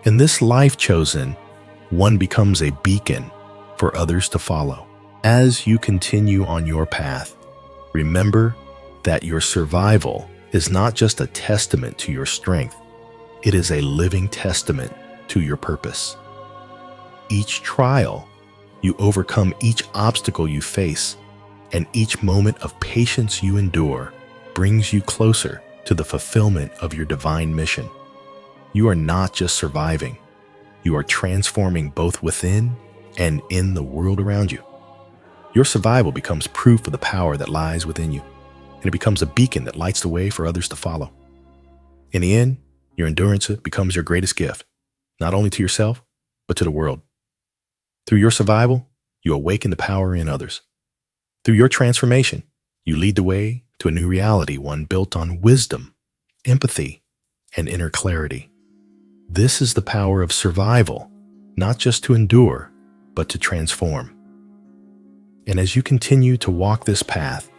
In this life chosen, one becomes a beacon for others to follow. As you continue on your path, remember that your survival is not just a testament to your strength, it is a living testament to your purpose. Each trial, You overcome each obstacle you face, and each moment of patience you endure brings you closer to the fulfillment of your divine mission. You are not just surviving, you are transforming both within and in the world around you. Your survival becomes proof of the power that lies within you, and it becomes a beacon that lights the way for others to follow. In the end, your endurance becomes your greatest gift, not only to yourself, but to the world. Through your survival, you awaken the power in others. Through your transformation, you lead the way to a new reality, one built on wisdom, empathy, and inner clarity. This is the power of survival, not just to endure, but to transform. And as you continue to walk this path,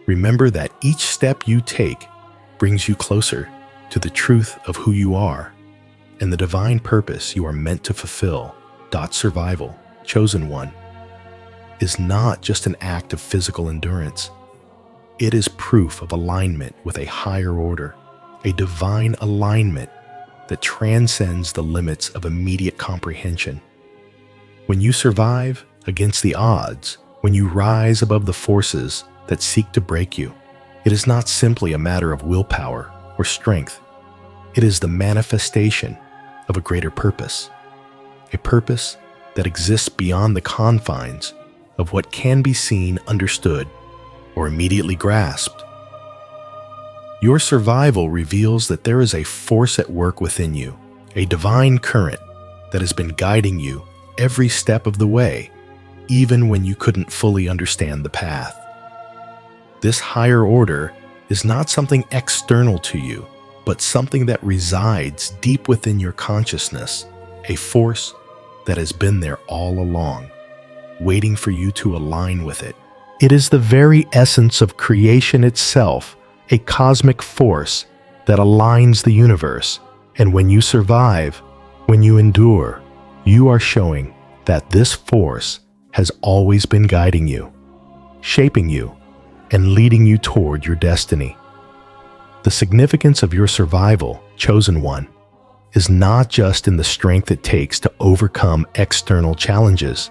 remember that each step you take brings you closer to the truth of who you are and the divine purpose you are meant to fulfill. Survival, chosen one, is not just an act of physical endurance. It is proof of alignment with a higher order, a divine alignment that transcends the limits of immediate comprehension. When you survive against the odds, when you rise above the forces that seek to break you, it is not simply a matter of willpower or strength. It is the manifestation of a greater purpose, a purpose that exists beyond the confines of what can be seen, understood, or immediately grasped. Your survival reveals that there is a force at work within you, a divine current that has been guiding you every step of the way, even when you couldn't fully understand the path. This higher order is not something external to you, but something that resides deep within your consciousness, a force that has been there all along, waiting for you to align with it. It is the very essence of creation itself, a cosmic force that aligns the universe. And when you survive, when you endure, you are showing that this force has always been guiding you, shaping you, and leading you toward your destiny. The significance of your survival, chosen one, is not just in the strength it takes to overcome external challenges.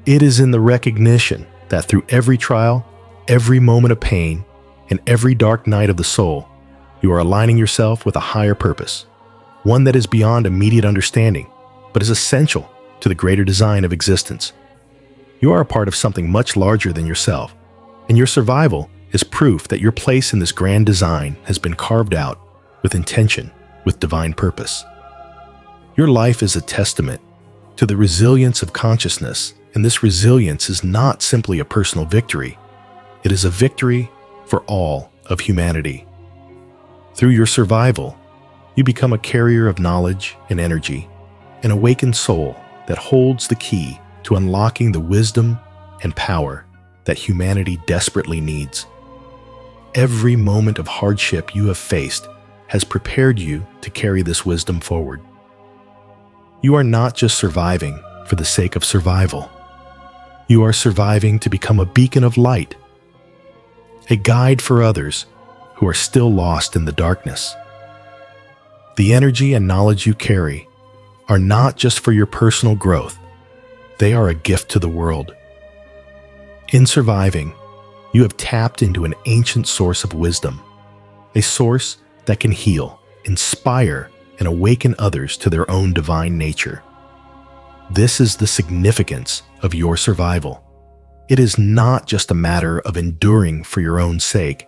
It is in the recognition that through every trial, every moment of pain, and every dark night of the soul, you are aligning yourself with a higher purpose, one that is beyond immediate understanding, but is essential to the greater design of existence. You are a part of something much larger than yourself, and your survival is proof that your place in this grand design has been carved out with intention, with divine purpose. Your life is a testament to the resilience of consciousness, and this resilience is not simply a personal victory. It is a victory for all of humanity. Through your survival, you become a carrier of knowledge and energy, an awakened soul that holds the key to unlocking the wisdom and power that humanity desperately needs. Every moment of hardship you have faced has prepared you to carry this wisdom forward. You are not just surviving for the sake of survival. You are surviving to become a beacon of light, a guide for others who are still lost in the darkness. The energy and knowledge you carry are not just for your personal growth, they are a gift to the world. In surviving, you have tapped into an ancient source of wisdom, a source that can heal, inspire, and awaken others to their own divine nature. This is the significance of your survival. It is not just a matter of enduring for your own sake,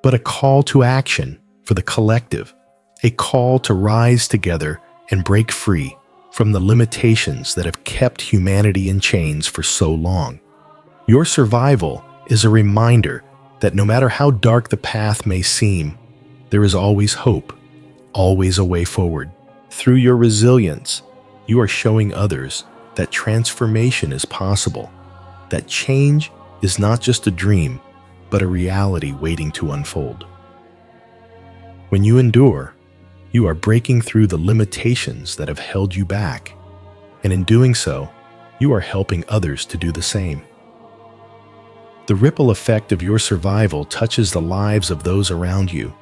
but a call to action for the collective, a call to rise together and break free from the limitations that have kept humanity in chains for so long. Your survival is a reminder that no matter how dark the path may seem, there is always hope, always a way forward. Through your resilience, you are showing others that transformation is possible, that change is not just a dream, but a reality waiting to unfold. When you endure, you are breaking through the limitations that have held you back, and in doing so, you are helping others to do the same. The ripple effect of your survival touches the lives of those around you,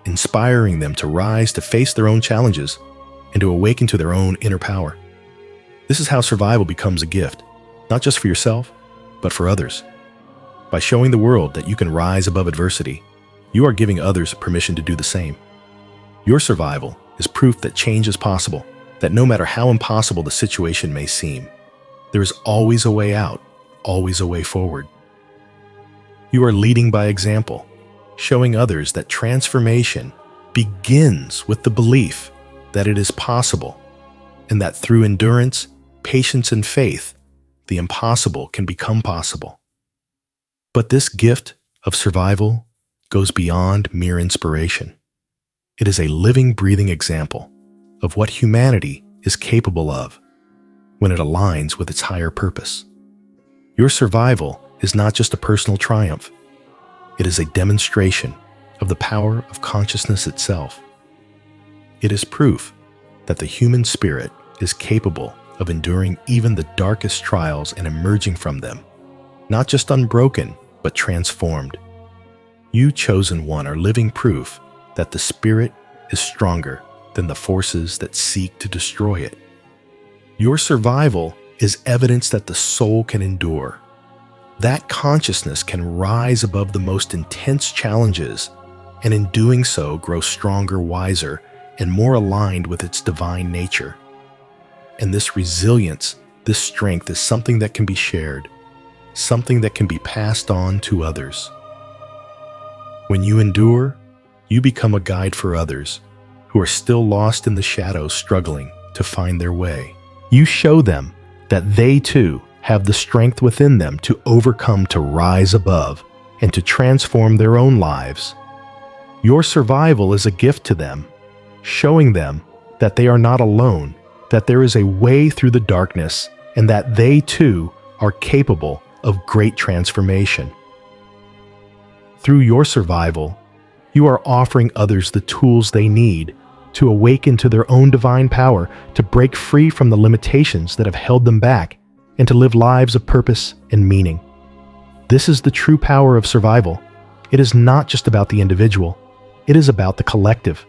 inspiring them to rise to face their own challenges and to awaken to their own inner power. This is how survival becomes a gift, not just for yourself, but for others. By showing the world that you can rise above adversity, you are giving others permission to do the same. Your survival is proof that change is possible, that no matter how impossible the situation may seem, there is always a way out, always a way forward. You are leading by example, showing others that transformation begins with the belief that it is possible, and that through endurance, patience, and faith, the impossible can become possible. But this gift of survival goes beyond mere inspiration. It is a living, breathing example of what humanity is capable of when it aligns with its higher purpose. Your survival is not just a personal triumph. It is a demonstration of the power of consciousness itself. It is proof that the human spirit is capable of enduring even the darkest trials and emerging from them, not just unbroken, but transformed. You, chosen one, are living proof that the spirit is stronger than the forces that seek to destroy it. Your survival is evidence that the soul can endure. That consciousness can rise above the most intense challenges, and in doing so grow stronger, wiser, and more aligned with its divine nature. And this resilience, this strength is something that can be shared, something that can be passed on to others. When you endure, you become a guide for others who are still lost in the shadows, struggling to find their way. You show them that they too have the strength within them to overcome, to rise above, and to transform their own lives. Your survival is a gift to them, showing them that they are not alone, that there is a way through the darkness, and that they too are capable of great transformation. Through your survival, you are offering others the tools they need to awaken to their own divine power, to break free from the limitations that have held them back, and to live lives of purpose and meaning. This is the true power of survival. It is not just about the individual, it is about the collective.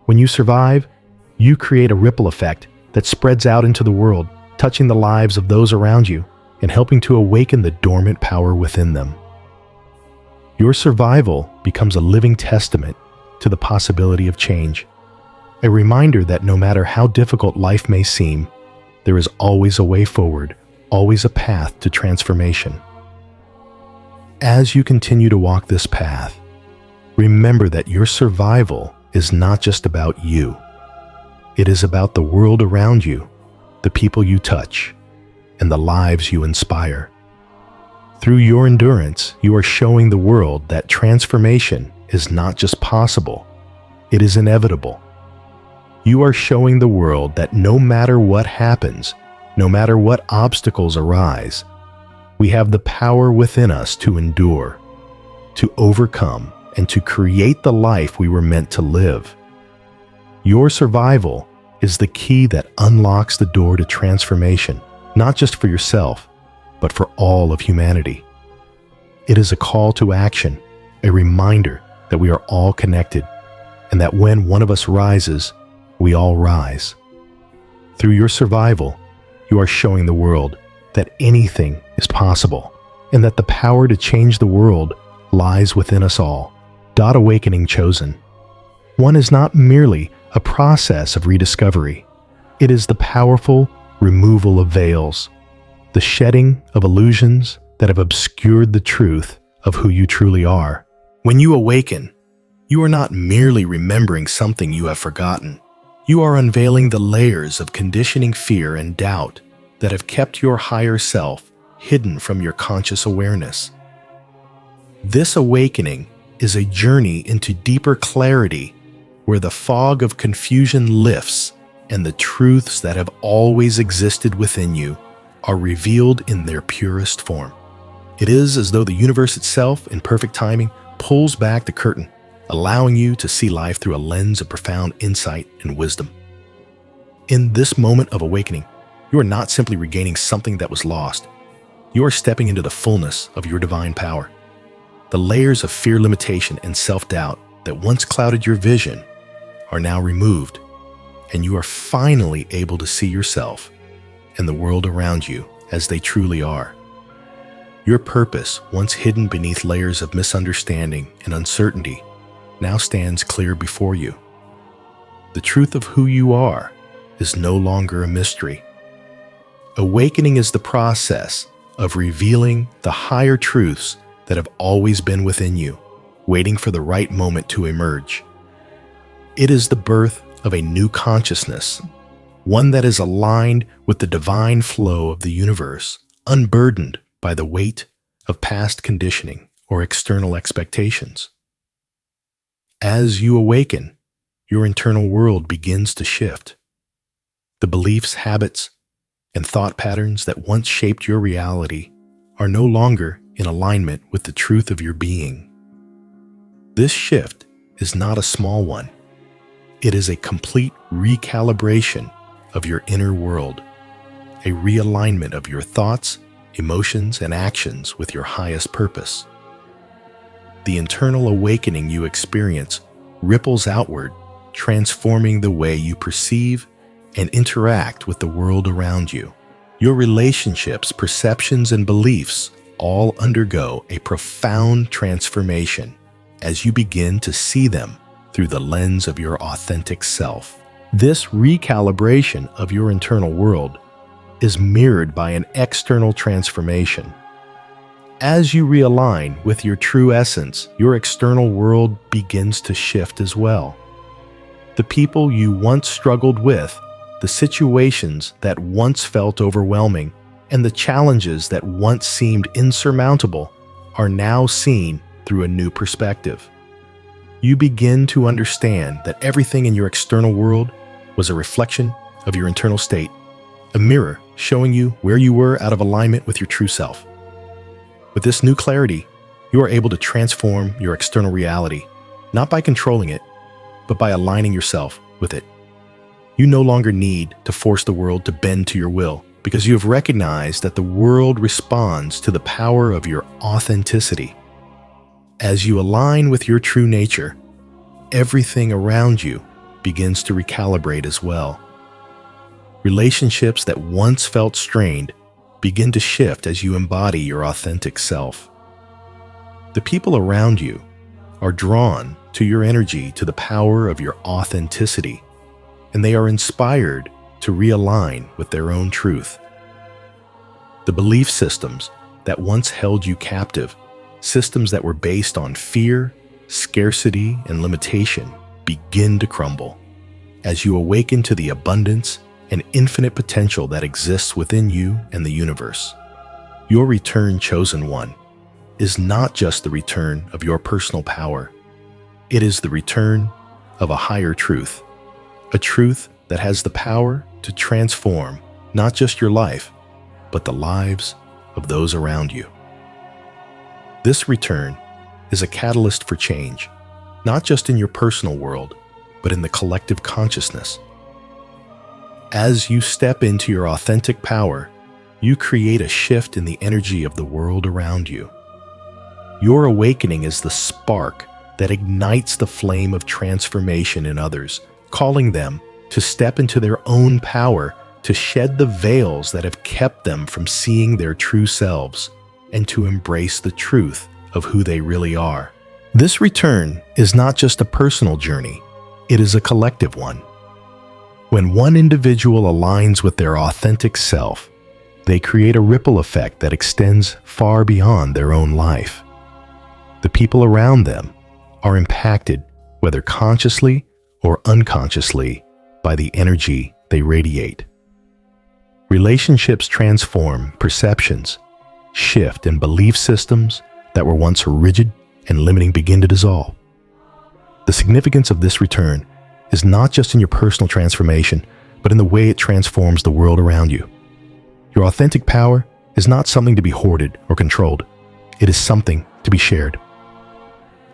When you survive, you create a ripple effect that spreads out into the world, touching the lives of those around you and helping to awaken the dormant power within them. Your survival becomes a living testament to the possibility of change, a reminder that no matter how difficult life may seem, there is always a way forward, always a path to transformation. As you continue to walk this path, remember that your survival is not just about you. It is about the world around you, the people you touch, and the lives you inspire. Through your endurance, you are showing the world that transformation is not just possible, it is inevitable. You are showing the world that no matter what happens, no matter what obstacles arise, we have the power within us to endure, to overcome, and to create the life we were meant to live. Your survival is the key that unlocks the door to transformation, not just for yourself, but for all of humanity. It is a call to action, a reminder that we are all connected, and that when one of us rises, we all rise. Through your survival, you are showing the world that anything is possible, and that the power to change the world lies within us all. Awakening chosen. One is not merely a process of rediscovery. It is the powerful removal of veils, the shedding of illusions that have obscured the truth of who you truly are. When you awaken, you are not merely remembering something you have forgotten. You are unveiling the layers of conditioning, fear, and doubt that have kept your higher self hidden from your conscious awareness. This awakening is a journey into deeper clarity, where the fog of confusion lifts and the truths that have always existed within you are revealed in their purest form. It is as though the universe itself, in perfect timing, pulls back the curtain, allowing you to see life through a lens of profound insight and wisdom. In this moment of awakening, you are not simply regaining something that was lost. You are stepping into the fullness of your divine power. The layers of fear, limitation, and self-doubt that once clouded your vision are now removed, and you are finally able to see yourself and the world around you as they truly are. Your purpose, once hidden beneath layers of misunderstanding and uncertainty, now stands clear before you. The truth of who you are is no longer a mystery. Awakening is the process of revealing the higher truths that have always been within you, waiting for the right moment to emerge. It is the birth of a new consciousness, one that is aligned with the divine flow of the universe, unburdened by the weight of past conditioning or external expectations. As you awaken, your internal world begins to shift. The beliefs, habits, and thought patterns that once shaped your reality are no longer in alignment with the truth of your being. This shift is not a small one. It is a complete recalibration of your inner world, a realignment of your thoughts, emotions, and actions with your highest purpose. The internal awakening you experience ripples outward, transforming the way you perceive and interact with the world around you. Your relationships, perceptions, and beliefs all undergo a profound transformation as you begin to see them through the lens of your authentic self. This recalibration of your internal world is mirrored by an external transformation. As you realign with your true essence, your external world begins to shift as well. The people you once struggled with, the situations that once felt overwhelming, and the challenges that once seemed insurmountable are now seen through a new perspective. You begin to understand that everything in your external world was a reflection of your internal state, a mirror showing you where you were out of alignment with your true self. With this new clarity, you are able to transform your external reality, not by controlling it, but by aligning yourself with it. You no longer need to force the world to bend to your will, because you have recognized that the world responds to the power of your authenticity. As you align with your true nature, everything around you begins to recalibrate as well. Relationships that once felt strained begin to shift as you embody your authentic self. The people around you are drawn to your energy, to the power of your authenticity, and they are inspired to realign with their own truth. The belief systems that once held you captive, systems that were based on fear, scarcity, and limitation, begin to crumble as you awaken to the abundance and infinite potential that exists within you and the universe. Your return, chosen one, is not just the return of your personal power. It is the return of a higher truth, a truth that has the power to transform not just your life, but the lives of those around you. This return is a catalyst for change, not just in your personal world, but in the collective consciousness. As you step into your authentic power, you create a shift in the energy of the world around you. Your awakening is the spark that ignites the flame of transformation in others, calling them to step into their own power, to shed the veils that have kept them from seeing their true selves, and to embrace the truth of who they really are. This return is not just a personal journey, it is a collective one. When one individual aligns with their authentic self, they create a ripple effect that extends far beyond their own life. The people around them are impacted, whether consciously or unconsciously, by the energy they radiate. Relationships transform, perceptions shift, and belief systems that were once rigid and limiting begin to dissolve. The significance of this return is not just in your personal transformation, but in the way it transforms the world around you. Your authentic power is not something to be hoarded or controlled. It is something to be shared.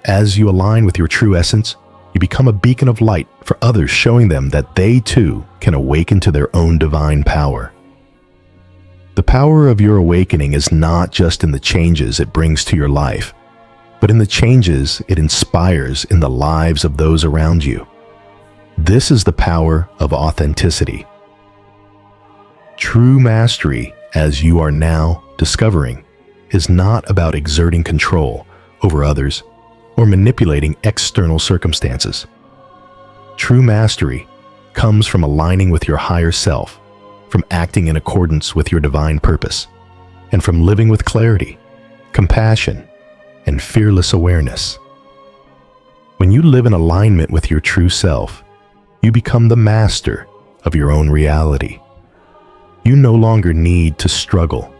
As you align with your true essence, you become a beacon of light for others, showing them that they too can awaken to their own divine power. The power of your awakening is not just in the changes it brings to your life, but in the changes it inspires in the lives of those around you. This is the power of authenticity. True mastery as you are now discovering, is not about exerting control over others or manipulating external circumstances. True mastery comes from aligning with your higher self, from acting in accordance with your divine purpose, and from living with clarity, compassion, and fearless awareness. When you live in alignment with your true self, you become the master of your own reality. You no longer need to struggle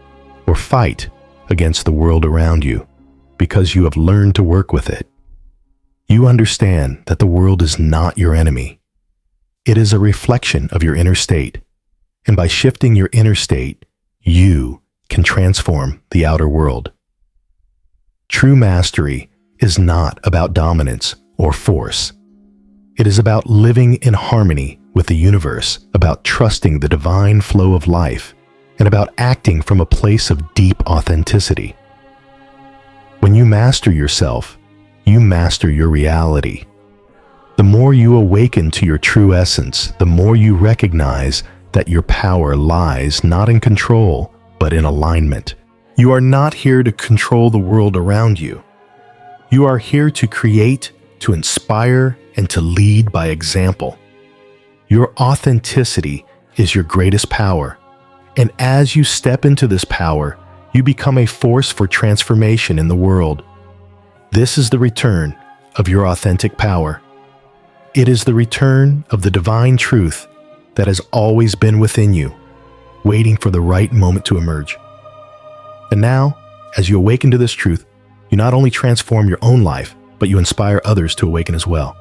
or fight against the world around you because you have learned to work with it. You understand that the world is not your enemy. It is a reflection of your inner state, and by shifting your inner state, you can transform the outer world. True mastery is not about dominance or force. It is about living in harmony with the universe, about trusting the divine flow of life, and about acting from a place of deep authenticity. When you master yourself, you master your reality. The more you awaken to your true essence, the more you recognize that your power lies not in control, but in alignment. You are not here to control the world around you. You are here to create, to inspire, and to lead by example. Your authenticity is your greatest power, and as you step into this power, you become a force for transformation in the world. This is the return of your authentic power. It is the return of the divine truth that has always been within you, waiting for the right moment to emerge. And now, as you awaken to this truth, you not only transform your own life, but you inspire others to awaken as well.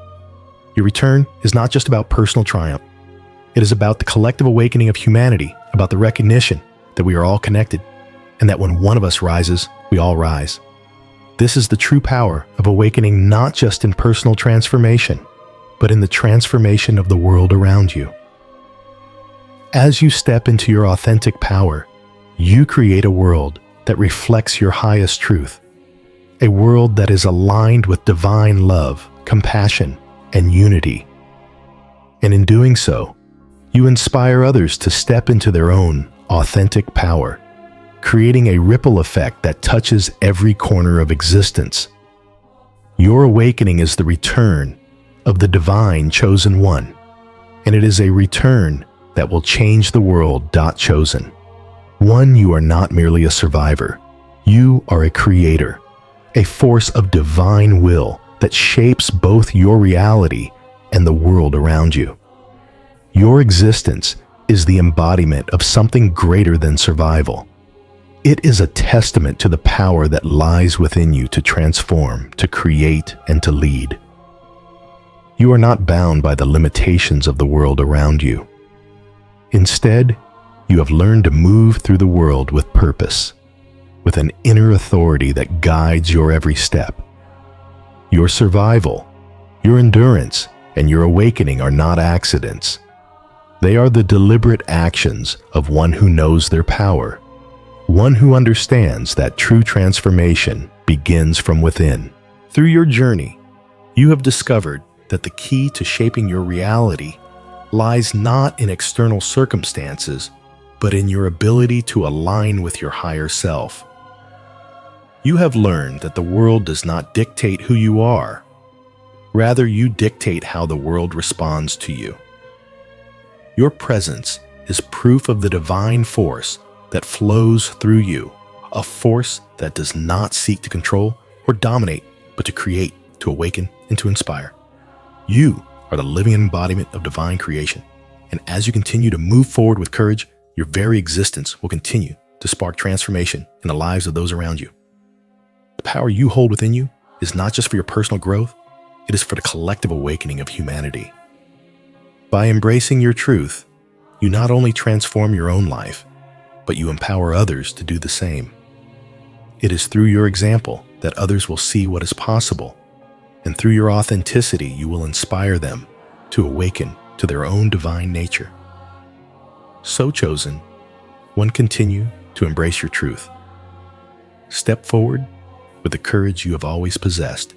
Your return is not just about personal triumph. It is about the collective awakening of humanity, about the recognition that we are all connected, and that when one of us rises, we all rise. This is the true power of awakening, not just in personal transformation, but in the transformation of the world around you. As you step into your authentic power, you create a world that reflects your highest truth, a world that is aligned with divine love, compassion, and unity. And in doing so, you inspire others to step into their own authentic power, creating a ripple effect that touches every corner of existence. Your awakening is the return of the divine chosen one, and it is a return that will change the world. Chosen one, you are not merely a survivor. You are a creator, a force of divine will that shapes both your reality and the world around you. Your existence is the embodiment of something greater than survival. It is a testament to the power that lies within you to transform, to create, and to lead. You are not bound by the limitations of the world around you. Instead, you have learned to move through the world with purpose, with an inner authority that guides your every step. Your survival, your endurance, and your awakening are not accidents. They are the deliberate actions of one who knows their power, one who understands that true transformation begins from within. Through your journey, you have discovered that the key to shaping your reality lies not in external circumstances, but in your ability to align with your higher self. You have learned that the world does not dictate who you are. Rather, you dictate how the world responds to you. Your presence is proof of the divine force that flows through you, a force that does not seek to control or dominate, but to create, to awaken, and to inspire. You are the living embodiment of divine creation, and as you continue to move forward with courage, your very existence will continue to spark transformation in the lives of those around you. The power you hold within you is not just for your personal growth, it is for the collective awakening of humanity. By embracing your truth, you not only transform your own life, but you empower others to do the same. It is through your example that others will see what is possible, and through your authenticity, you will inspire them to awaken to their own divine nature. So chosen, one, continue to embrace your truth. Step forward with the courage you have always possessed,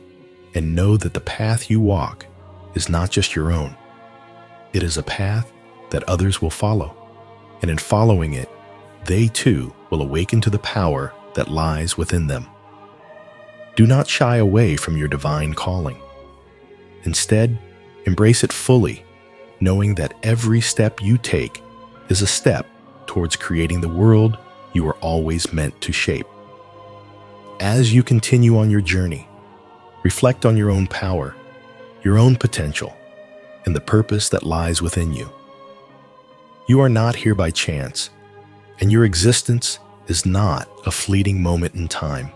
and know that the path you walk is not just your own. It is a path that others will follow, and in following it, they too will awaken to the power that lies within them. Do not shy away from your divine calling. Instead, embrace it fully, knowing that every step you take is a step towards creating the world you were always meant to shape. As you continue on your journey, reflect on your own power, your own potential, and the purpose that lies within you. You are not here by chance, and your existence is not a fleeting moment in time.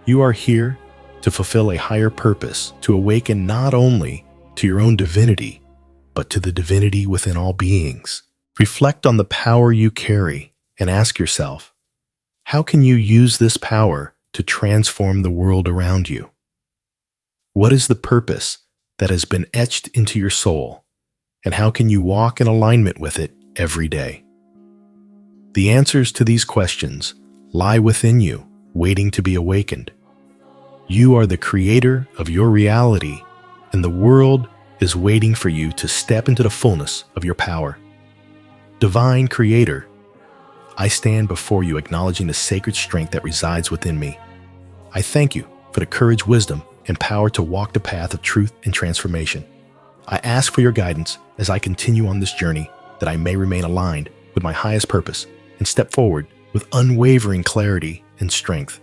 You are here to fulfill a higher purpose, to awaken not only to your own divinity, but to the divinity within all beings. Reflect on the power you carry and ask yourself, how can you use this power to transform the world around you? What is the purpose that has been etched into your soul, and how can you walk in alignment with it every day? The answers to these questions lie within you, waiting to be awakened. You are the creator of your reality, and the world is waiting for you to step into the fullness of your power. Divine Creator, I stand before you acknowledging the sacred strength that resides within me. I thank you for the courage, wisdom, and power to walk the path of truth and transformation. I ask for your guidance as I continue on this journey, that I may remain aligned with my highest purpose and step forward with unwavering clarity and strength.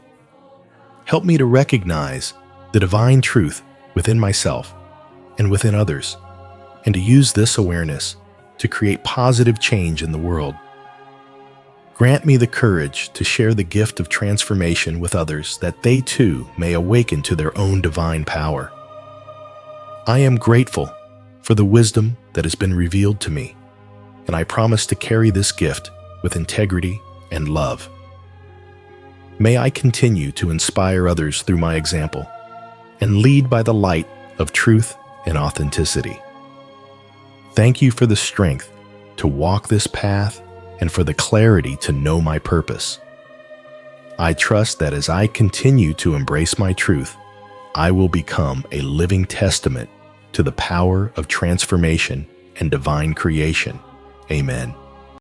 Help me to recognize the divine truth within myself and within others, and to use this awareness to create positive change in the world. Grant me the courage to share the gift of transformation with others, that they too may awaken to their own divine power. I am grateful for the wisdom that has been revealed to me, and I promise to carry this gift with integrity and love. May I continue to inspire others through my example and lead by the light of truth and authenticity. Thank you for the strength to walk this path and for the clarity to know my purpose. I trust that as I continue to embrace my truth, I will become a living testament to the power of transformation and divine creation. Amen.